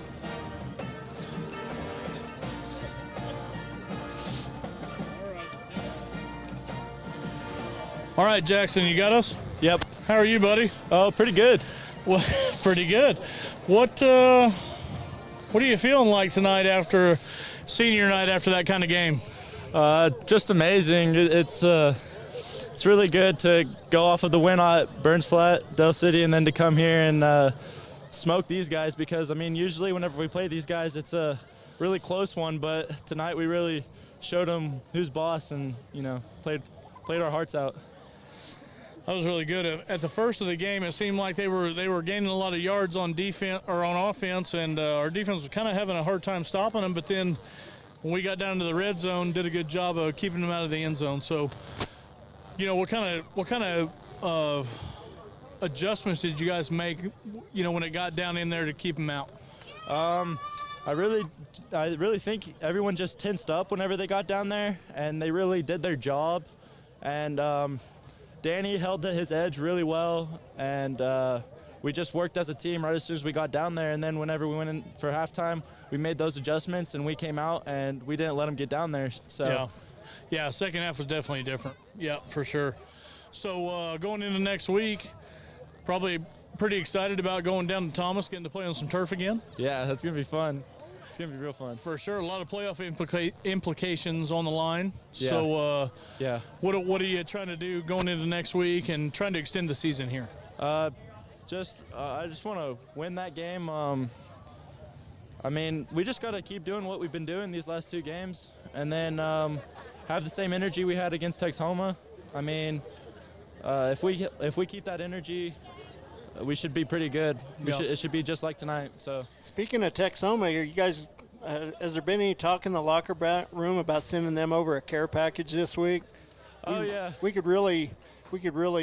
All right, Jackson, you got us? Yep. How are you, buddy? Oh, pretty good. Well, pretty good. What are you feeling like tonight after senior night after that kind of game? Just amazing. It's really good to go off of the win at Burns Flat, Del City, and then to come here and smoke these guys because, I mean, usually whenever we play these guys, it's a really close one, but tonight we really showed them who's boss and, you know, played our hearts out. That was really good. At the first of the game, it seemed like they were gaining a lot of yards on defense or on offense, and our defense was kind of having a hard time stopping them. But then when we got down to the red zone, did a good job of keeping them out of the end zone. So, you know, what kind of adjustments did you guys make, you know, when it got down in there to keep them out? I really think everyone just tensed up whenever they got down there, and they really did their job. And Danny held his edge really well, and we just worked as a team right as soon as we got down there. And then whenever we went in for halftime, we made those adjustments, and we came out, and we didn't let them get down there. So yeah, second half was definitely different. Yeah, for sure. So going into next week, probably pretty excited about going down to Thomas, getting to play on some turf again. Yeah, that's gonna be fun. It's gonna be real fun. For sure, a lot of playoff implications on the line. Yeah. So, yeah. What are you trying to do going into next week and trying to extend the season here? I just want to win that game. I mean, we just got to keep doing what we've been doing these last 2 games, and then have the same energy we had against Texhoma. I mean, if we keep that energy, we should be pretty good. It should be just like tonight. So speaking of Texhoma, are you guys? Has there been any talk in the locker room about sending them over a care package this week? Yeah. We could really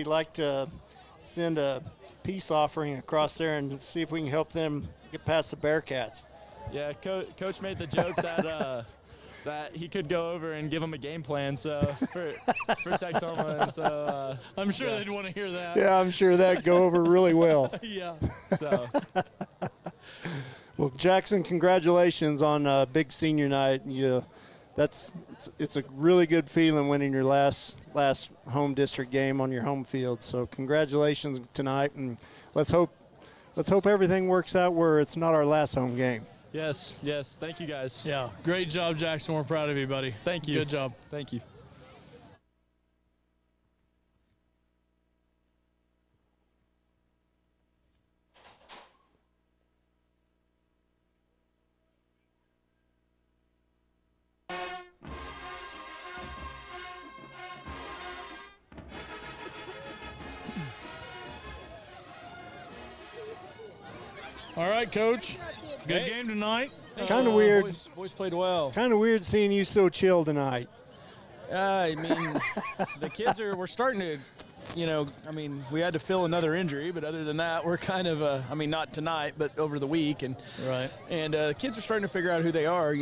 like to send a peace offering across there and see if we can help them get past the Bearcats. Yeah, Coach made the joke that that he could go over and give them a game plan. So for Texhoma, and so I'm sure they'd want to hear that. Yeah, I'm sure that'd go over really well. Yeah. So Well, Jackson, congratulations on big senior night. It's a really good feeling winning your last home district game on your home field. So congratulations tonight, and let's hope everything works out where it's not our last home game. Yes. Thank you, guys. Yeah, great job, Jackson. We're proud of you, buddy. Thank you. Good job. Thank you. All right, Coach. Good game tonight. It's kind of weird. Boys played well. Kind of weird seeing you so chill tonight. I mean, the kids we're starting to, we had to fill another injury, but other than that, we're kind of, not tonight, but over the week. And the kids are starting to figure out who they are.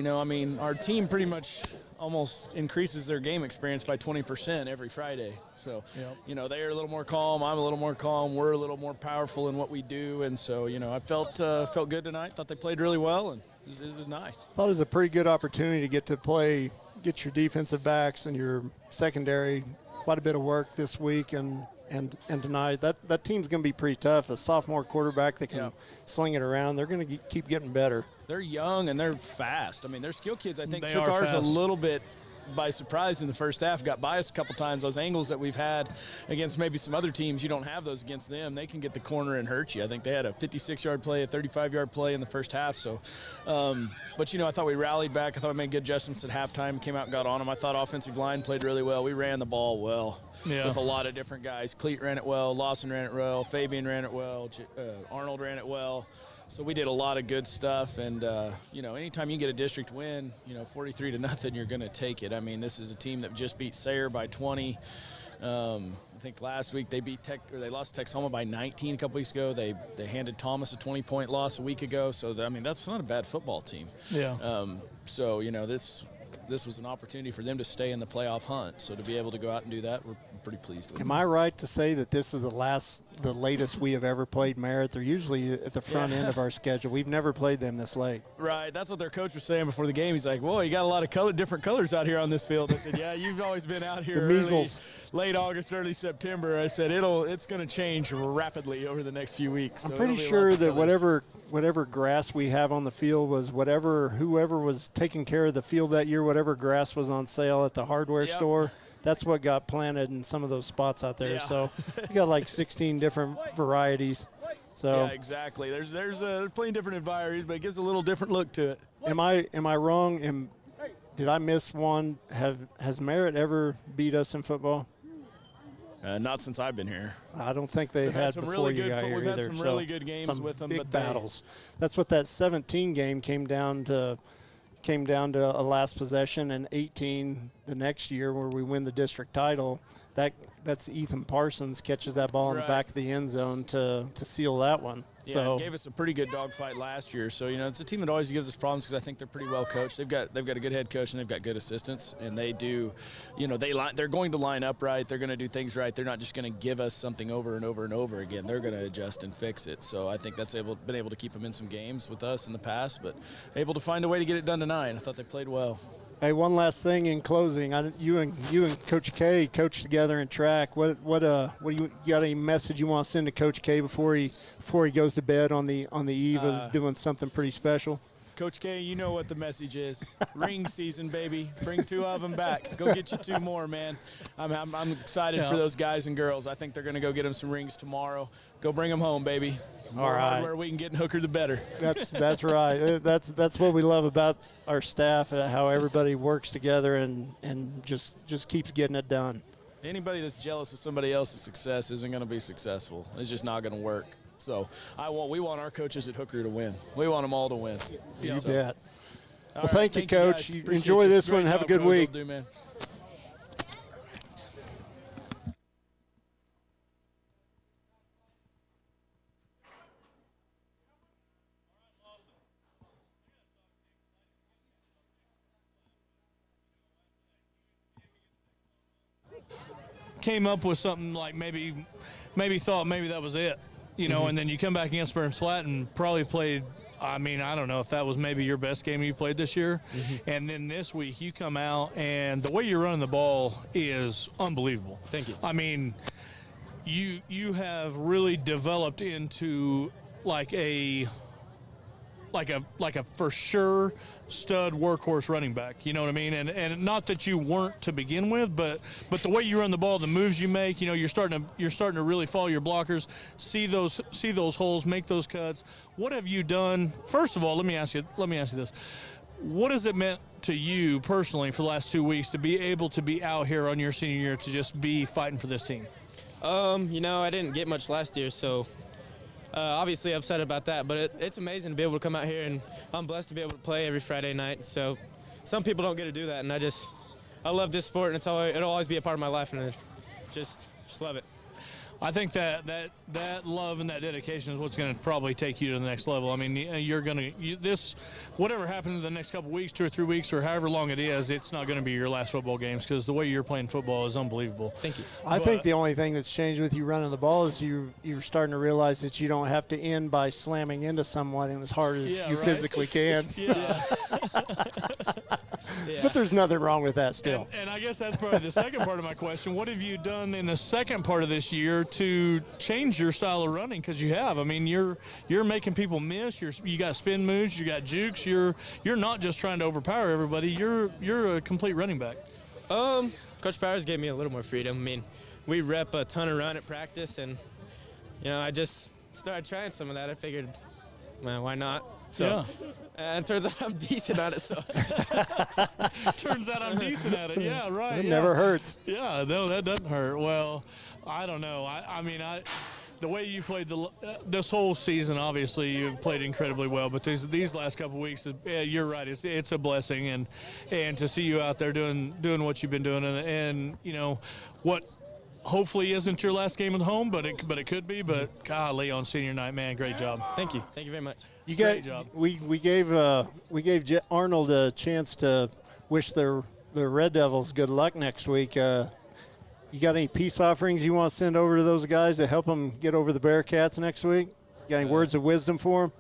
Our team pretty much almost increases their game experience by 20% every Friday. So, they're a little more calm. I'm a little more calm. We're a little more powerful in what we do. And so, I felt good tonight. Thought they played really well, and this is nice. Thought it was a pretty good opportunity to get your defensive backs and your secondary quite a bit of work this week and tonight. That team's going to be pretty tough. A sophomore quarterback that can sling it around. They're going to keep getting better. They're young and they're fast. They're skill kids. I think They took are ours fast. a little bit by surprise in the first half. Got by us a couple times. Those angles that we've had against maybe some other teams, you don't have those against them. They can get the corner and hurt you. I think they had a 56-yard play, a 35-yard play in the first half. So, but I thought we rallied back. I thought we made good adjustments at halftime. Came out and got on them. I thought offensive line played really well. We ran the ball well with a lot of different guys. Cleat ran it well. Lawson ran it well. Fabian ran it well. Arnold ran it well. So we did a lot of good stuff, and anytime you get a district win, 43-0, you're going to take it. This is a team that just beat Sayre by 20. I think last week they they lost to Texoma by 19 a couple weeks ago. They handed Thomas a 20-point loss a week ago. So that's not a bad football team. Yeah. So this was an opportunity for them to stay in the playoff hunt. So to be able to go out and do that, we're pretty pleased with it. Am I right to say that this is the latest we have ever played Merritt? They're usually at the front end of our schedule. We've never played them this late. Right. That's what their coach was saying before the game. He's like, "Whoa, you got a lot of different colors out here on this field." I said, "Yeah, you've always been out here late August, early September." I said, "It's going to change rapidly over the next few weeks." I'm pretty sure that whatever grass we have on the field was whoever was taking care of the field that year, whatever grass was on sale at the hardware store, that's what got planted in some of those spots out there. Yeah. So you got like 16 different varieties. So yeah, exactly. There's plenty of different varieties, but it gives a little different look to it. Am I wrong? Did I miss one? Has Merritt ever beat us in football? Not since I've been here. I don't think they had some before really you good got here We've either. had some really good games some with them, big but battles. That's what that 17 game came down to a last possession, and 18 the next year where we win the district title. That's Ethan Parsons catches that ball in the back of the end zone to seal that one. Yeah, so gave us a pretty good dogfight last year. So it's a team that always gives us problems because I think they're pretty well coached. They've got a good head coach and they've got good assistants, and they do, they're going to line up right. They're going to do things right. They're not just going to give us something over and over and over again. They're going to adjust and fix it. So I think that's been able to keep them in some games with us in the past, but able to find a way to get it done tonight. I thought they played well. Hey, one last thing in closing. You and Coach K coached together in track. What you got any message you want to send to Coach K before he goes to bed on the eve of doing something pretty special? Coach K, you know what the message is. Ring season, baby. Bring 2 of them back. Go get you 2 more, man. I'm excited for those guys and girls. I think they're going to go get them some rings tomorrow. Go bring them home, baby. All right. Hardware we can get in Hooker, the better. That's right. That's what we love about our staff, how everybody works together and just keeps getting it done. Anybody that's jealous of somebody else's success isn't going to be successful. It's just not going to work. So we want our coaches at Hooker to win. We want them all to win. You bet. All Well, thank you, Coach. guys. You Appreciate enjoy you. this Great one. Have a job, good Coach. week. Will do, man. Came up with something like maybe thought maybe that was it, and then you come back against Burns Flat and probably played I mean, I don't know if that was maybe your best game you played this year. And then this week you come out, and the way you're running the ball is unbelievable. Thank you. I mean, you have really developed into like a for sure stud workhorse running back. You know what I mean? And not that you weren't to begin with, but the way you run the ball, the moves you make, you're starting to really follow your blockers, see those holes, make those cuts. What have you done? First of all, let me ask you this. What has it meant to you personally for the last 2 weeks to be able to be out here on your senior year to just be fighting for this team? I didn't get much last year, so obviously upset about that, but it's amazing to be able to come out here, and I'm blessed to be able to play every Friday night. So some people don't get to do that, and I love this sport, and it'll always be a part of my life, and I just love it. I think that love and that dedication is what's going to probably take you to the next level. I mean, you're going to whatever happens in the next couple weeks, 2 or 3 weeks, or however long it is, it's not going to be your last football games because the way you're playing football is unbelievable. Thank you. I think the only thing that's changed with you running the ball is you're starting to realize that you don't have to end by slamming into someone as hard as you physically can. Yeah. Yeah. But there's nothing wrong with that still. And I guess that's probably the second part of my question. What have you done in the second part of this year to change your style of running? Because you have. I mean, you're making people miss. You got spin moves. You got jukes. You're not just trying to overpower everybody. You're a complete running back. Coach Powers gave me a little more freedom. I mean, we rep a ton of run at practice, and I just started trying some of that. I figured, man, why not? So, and it turns out I'm decent at it. So turns out I'm decent at it. Yeah, right. It never hurts. Yeah, no, that doesn't hurt. Well, I don't know. I mean, the way you played this whole season, obviously you've played incredibly well. But these last couple of weeks, you're right. It's a blessing, and to see you out there doing what you've been doing, and what. Hopefully isn't your last game at home, but it could be. But golly, on senior night, man, great job. Thank you very much. Great job. We gave Arnold a chance to wish the Red Devils good luck next week. You got any peace offerings you want to send over to those guys to help them get over the Bearcats next week? Got any words of wisdom for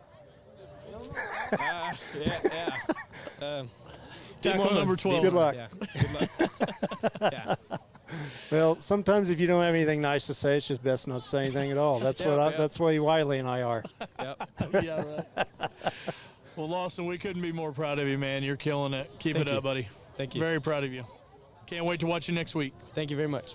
them? Tackle number 12. Good luck. Yeah, good luck. Yeah. Well, sometimes if you don't have anything nice to say, it's just best not to say anything at all. That's that's why Wiley and I are. Yep. Yeah, right. Well, Lawson, we couldn't be more proud of you, man. You're killing it. Keep it up, buddy. Thank you. Very proud of you. Can't wait to watch you next week. Thank you very much.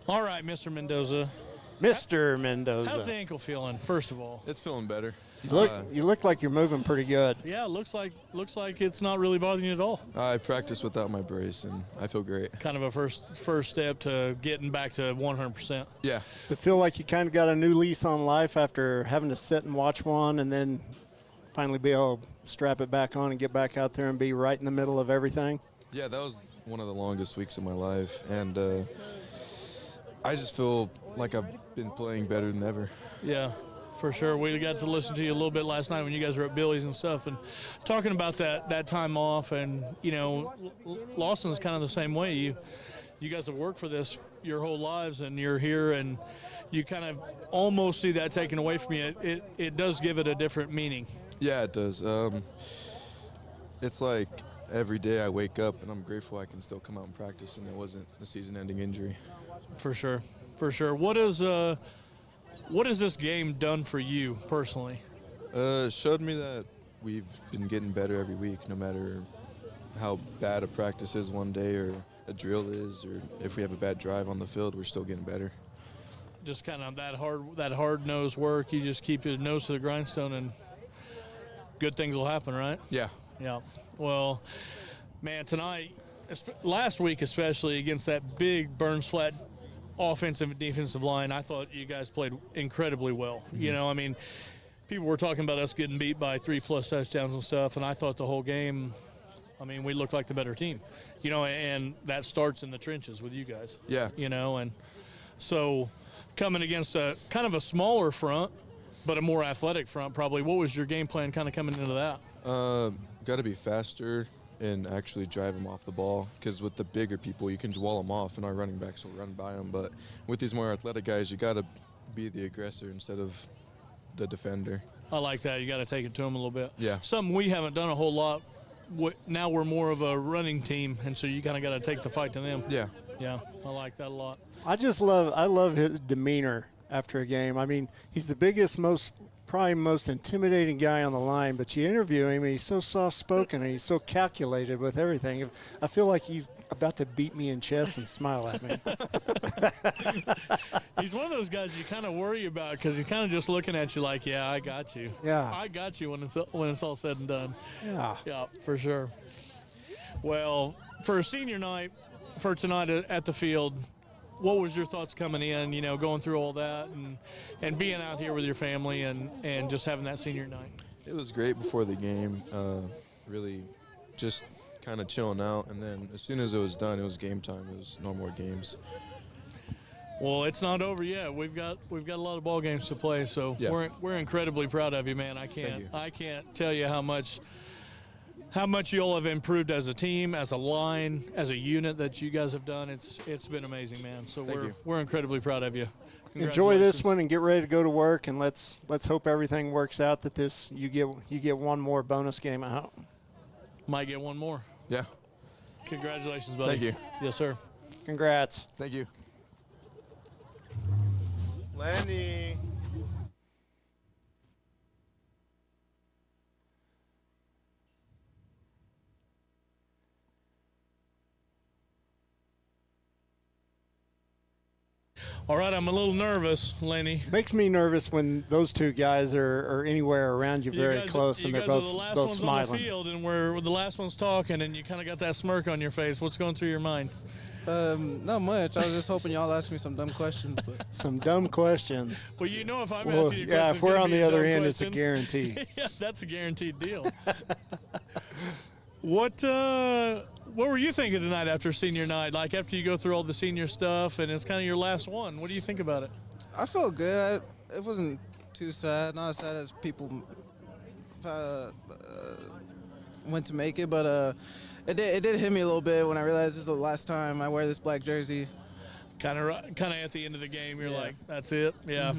All right, Mr. Mendoza. Mr. How's Mendoza. the ankle feeling, first of all? It's feeling better. You look like you're moving pretty good. Yeah, looks like it's not really bothering you at all. I practiced without my brace, and I feel great. Kind of a first step to getting back to 100%. Yeah. Does it feel like you kind of got a new lease on life after having to sit and watch one and then finally be able to strap it back on and get back out there and be right in the middle of everything? Yeah, that was one of the longest weeks of my life, and I just feel like I've been playing better than ever. Yeah, for sure. We got to listen to you a little bit last night when you guys were at Billy's and stuff, and talking about that time off. And Lawson's kind of the same way. You guys have worked for this your whole lives, and you're here, and you kind of almost see that taken away from you. It does give it a different meaning. Yeah, it does. It's like every day I wake up and I'm grateful I can still come out and practice, and it wasn't a season-ending injury. For sure. What has this game done for you personally? It showed me that we've been getting better every week, no matter how bad a practice is one day or a drill is, or if we have a bad drive on the field, we're still getting better. Just kind of that hard-nosed work. You just keep your nose to the grindstone, and good things will happen, right? Yeah. Yeah. Well, man, tonight, last week especially, against that big Burns Flat offensive and defensive line, I thought you guys played incredibly well. Mm-hmm. People were talking about us getting beat by 3+ touchdowns and stuff, and I thought the whole game, we looked like the better team. And that starts in the trenches with you guys. Yeah. And so coming against a kind of a smaller front, but a more athletic front probably. What was your game plan kind of coming into that? Got to be faster and actually drive them off the ball, because with the bigger people, you can wall them off, and our running backs will run by them. But with these more athletic guys, you got to be the aggressor instead of the defender. I like that. You got to take it to them a little bit. Yeah. Something we haven't done a whole lot. Now we're more of a running team, and so you kind of got to take the fight to them. Yeah. Yeah, I like that a lot. I love his demeanor after a game. I mean, he's the biggest, probably most intimidating guy on the line, but you interview him and he's so soft-spoken and he's so calculated with everything. I feel like he's about to beat me in chest and smile at me. He's one of those guys you kind of worry about because he's kind of just looking at you like, yeah, I got you. Yeah. I got you when it's all said and done. Yeah. Yeah, for sure. Well, for a senior night, for tonight at the field, what was your thoughts coming in, going through all that and being out here with your family and just having that senior night? It was great before the game. Really just kind of chilling out, and then as soon as it was done, it was game time. It was no more games. Well, it's not over yet. We've got a lot of ball games to play, so yeah. we're incredibly proud of you, man. I can't tell you how much you all have improved as a team, as a line, as a unit that you guys have done. It's been amazing, man. So we're incredibly proud of you. Enjoy this one and get ready to go to work, and let's hope everything works out. That you get one more bonus game out. Might get one more. Yeah. Congratulations, buddy. Thank you. Yes, sir. Congrats. Thank you. Lenny. All right, I'm a little nervous, Lenny. Makes me nervous when those two guys are anywhere around you very close and they're both smiling. You guys are the last ones on the field, and we're the last ones talking, and you kind of got that smirk on your face. What's going through your mind? Not much. I was just hoping y'all ask me some dumb questions. But some dumb questions. Well, if I'm asking you questions, yeah, if we're on the other end, question. it's a guarantee. Yeah, that's a guaranteed deal. What were you thinking tonight after senior night? Like after you go through all the senior stuff and it's kind of your last one, what do you think about it? I felt good. It wasn't too sad. Not as sad as people went to make it, but it did hit me a little bit when I realized this is the last time I wear this black jersey. Kind of at the end of the game, you're like, that's it. Yeah,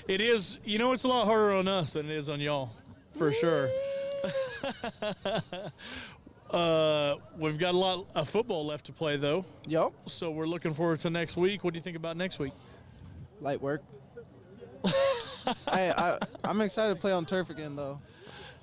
It is. It's a lot harder on us than it is on y'all, for sure. We've got a lot of football left to play, though. Yep. So we're looking forward to next week. What do you think about next week? Light work. I'm excited to play on turf again, though.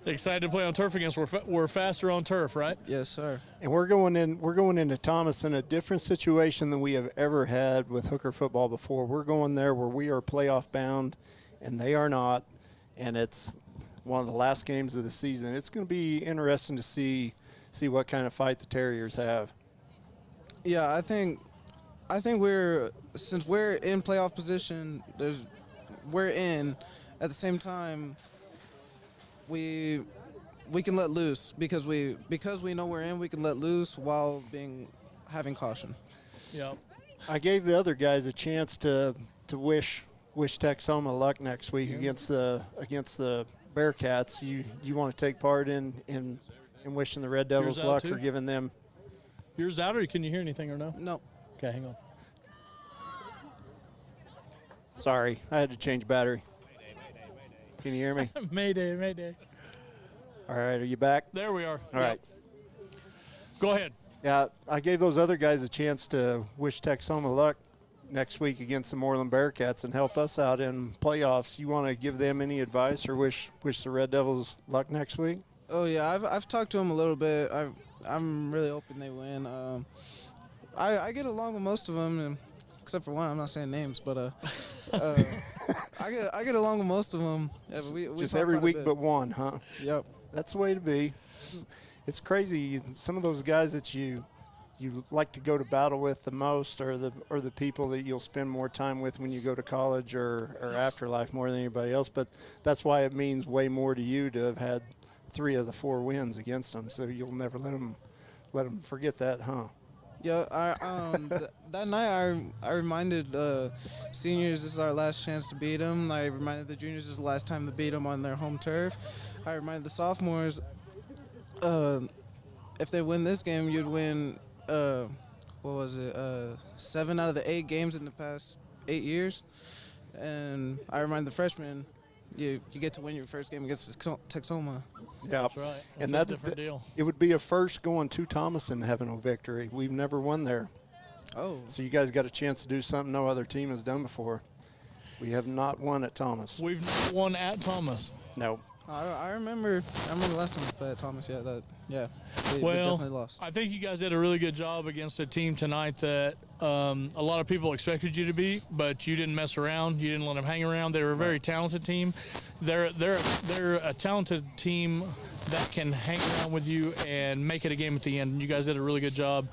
Excited to play on turf against. We're faster on turf, right? Yes, sir. And we're going into Thomas in a different situation than we have ever had with Hooker football before. We're going there where we are playoff bound, and they are not. And it's one of the last games of the season. It's going to be interesting to see what kind of fight the Terriers have. Yeah, I think since we're in playoff position, we're in. At the same time, we can let loose because we know we're in. We can let loose while having caution. Yeah. I gave the other guys a chance to wish Texoma luck next week against the Bearcats. You want to take part in wishing the Red Devils luck or giving them? Yours out, or can you hear anything or no? No. Okay, hang on. Sorry, I had to change battery. Can you hear me? Mayday. All right, are you back? There we are. All right. Go ahead. Yeah, I gave those other guys a chance to wish Texoma luck next week against the Moreland Bearcats and help us out in playoffs. You want to give them any advice or wish the Red Devils luck next week? Oh yeah, I've talked to them a little bit. I'm really hoping they win. I get along with most of them, except for one. I'm not saying names, but I get along with most of them. Yeah, we just talk every quite a week bit. but one, huh? Yep. That's the way to be. It's crazy. Some of those guys that you like to go to battle with the most are the people that you'll spend more time with when you go to college or afterlife more than anybody else. But that's why it means way more to you to have had 3 of the 4 wins against them. So you'll never let them forget that, huh? Yeah, that night I reminded seniors this is our last chance to beat them. I reminded the juniors this is the last time to beat them on their home turf. I reminded the sophomores if they win this game, you'd win, 7 out of the 8 games in the past 8 years. And I remind the freshmen, you get to win your first game against Texoma. Yeah, That's right. That's and a different deal. It would be a first going to Thomas and having a victory. We've never won there. Oh. So you guys got a chance to do something no other team has done before. We have not won at Thomas. We've not won at Thomas. No. I remember last time we played at Thomas. Yeah, we definitely lost. I think you guys did a really good job against a team tonight that a lot of people expected you to beat, but you didn't mess around. You didn't let them hang around. They were a very talented team. They're a talented team that can hang around with you and make it a game at the end. And you guys did a really good job,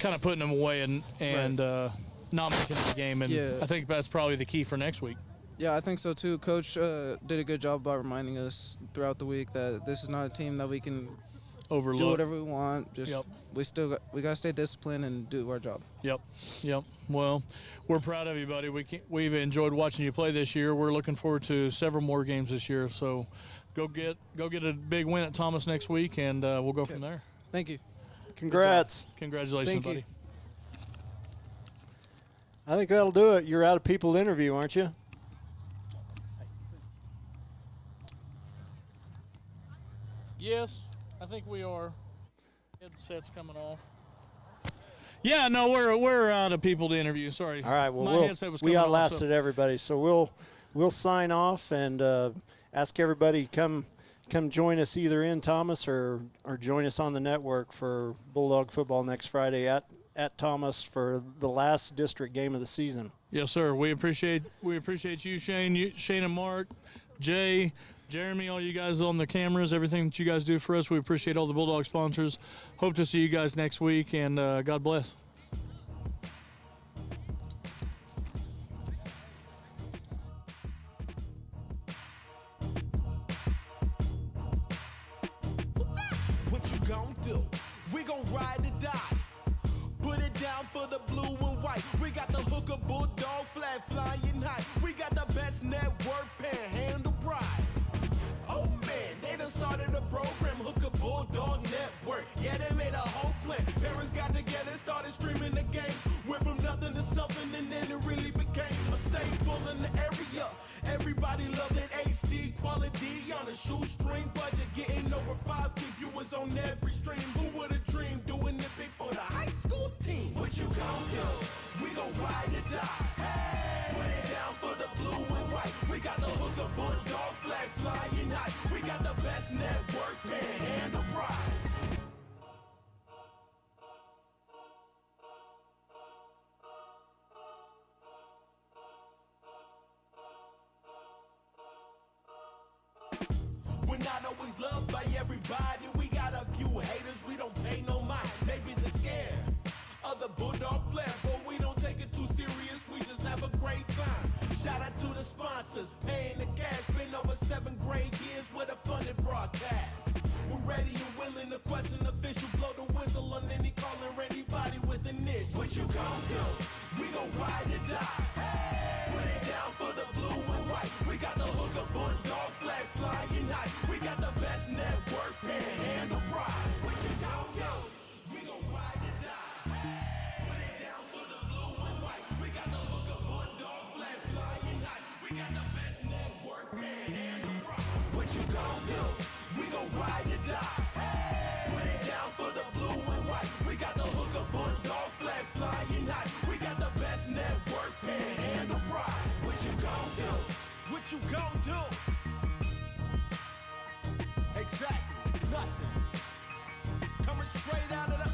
kind of putting them away and not making it a game. And I think that's probably the key for next week. Yeah, I think so too. Coach did a good job about reminding us throughout the week that this is not a team that we can overlook. Do whatever we want. Just we gotta stay disciplined and do our job. Yep. Well, we're proud of you, buddy. We've enjoyed watching you play this year. We're looking forward to several more games this year. So, go get a big win at Thomas next week, and we'll go from there. Thank you. Congrats. Congratulations, Thank buddy. you. I think that'll do it. You're out of people to interview, aren't you? Yes, I think we are. Headset's coming off. Yeah, no, we're out of people to interview. Sorry. All right. Well, My headset was we coming off, outlasted so. everybody, so we'll sign off and ask everybody to come join us either in Thomas or join us on the network for Bulldog football next Friday at Thomas for the last district game of the season. Yes, sir. We appreciate you, Shane, Shane and Mark, Jay, Jeremy, all you guys on the cameras, everything that you guys do for us. We appreciate all the Bulldog sponsors. Hope to see you guys next week, and God bless. What you gon' do? We gon' ride or die. Put it down for the blue and white. We got the hooker bulldog flag flying high. We got the best network, panhandle pride. Oh man, they done started a program, Hooker Bulldog Network. Yeah, they made a whole plan. Parents got together, started streaming the game. Went from nothing to something, and then it really became a staple in the area. Everybody loved it, HD quality on a shoestring budget, getting over 5K viewers on every stream. Who would've dreamed doing it big for the high school team? What you gon' do? We gon' ride or die. Hey, put it down for the blue and white. We got the Hooker Bulldog flag flying high. We got the best network, panhandle pride. We're not always loved by everybody. We got a few haters, we don't pay no mind. Maybe they're scared of the Bulldog flag, but we don't take it too serious. We just have a great time. Shout out to the sponsors, paying the cash. Been over 7 great years with a funded broadcast. We're ready and willing to question official, blow the whistle on any caller, anybody with an itch. What you gon' do? We gon' ride or die. Hey, put it down for the blue and white. We got the Hooker Bulldog flag flying high. We got the best network, panhandle pride. What you gon' do? We gon' ride or die. Put it down for the blue and white. We got the Hooker Bulldog flag flying high. We got the best network, panhandle pride. What you gon' do? We gon' ride or die. Put it down for the blue and white. We got the Hooker Bulldog flag flying high. We got the best network, panhandle pride. What you gon' do? What you gon' do? Exactly, nothing. Coming straight out of the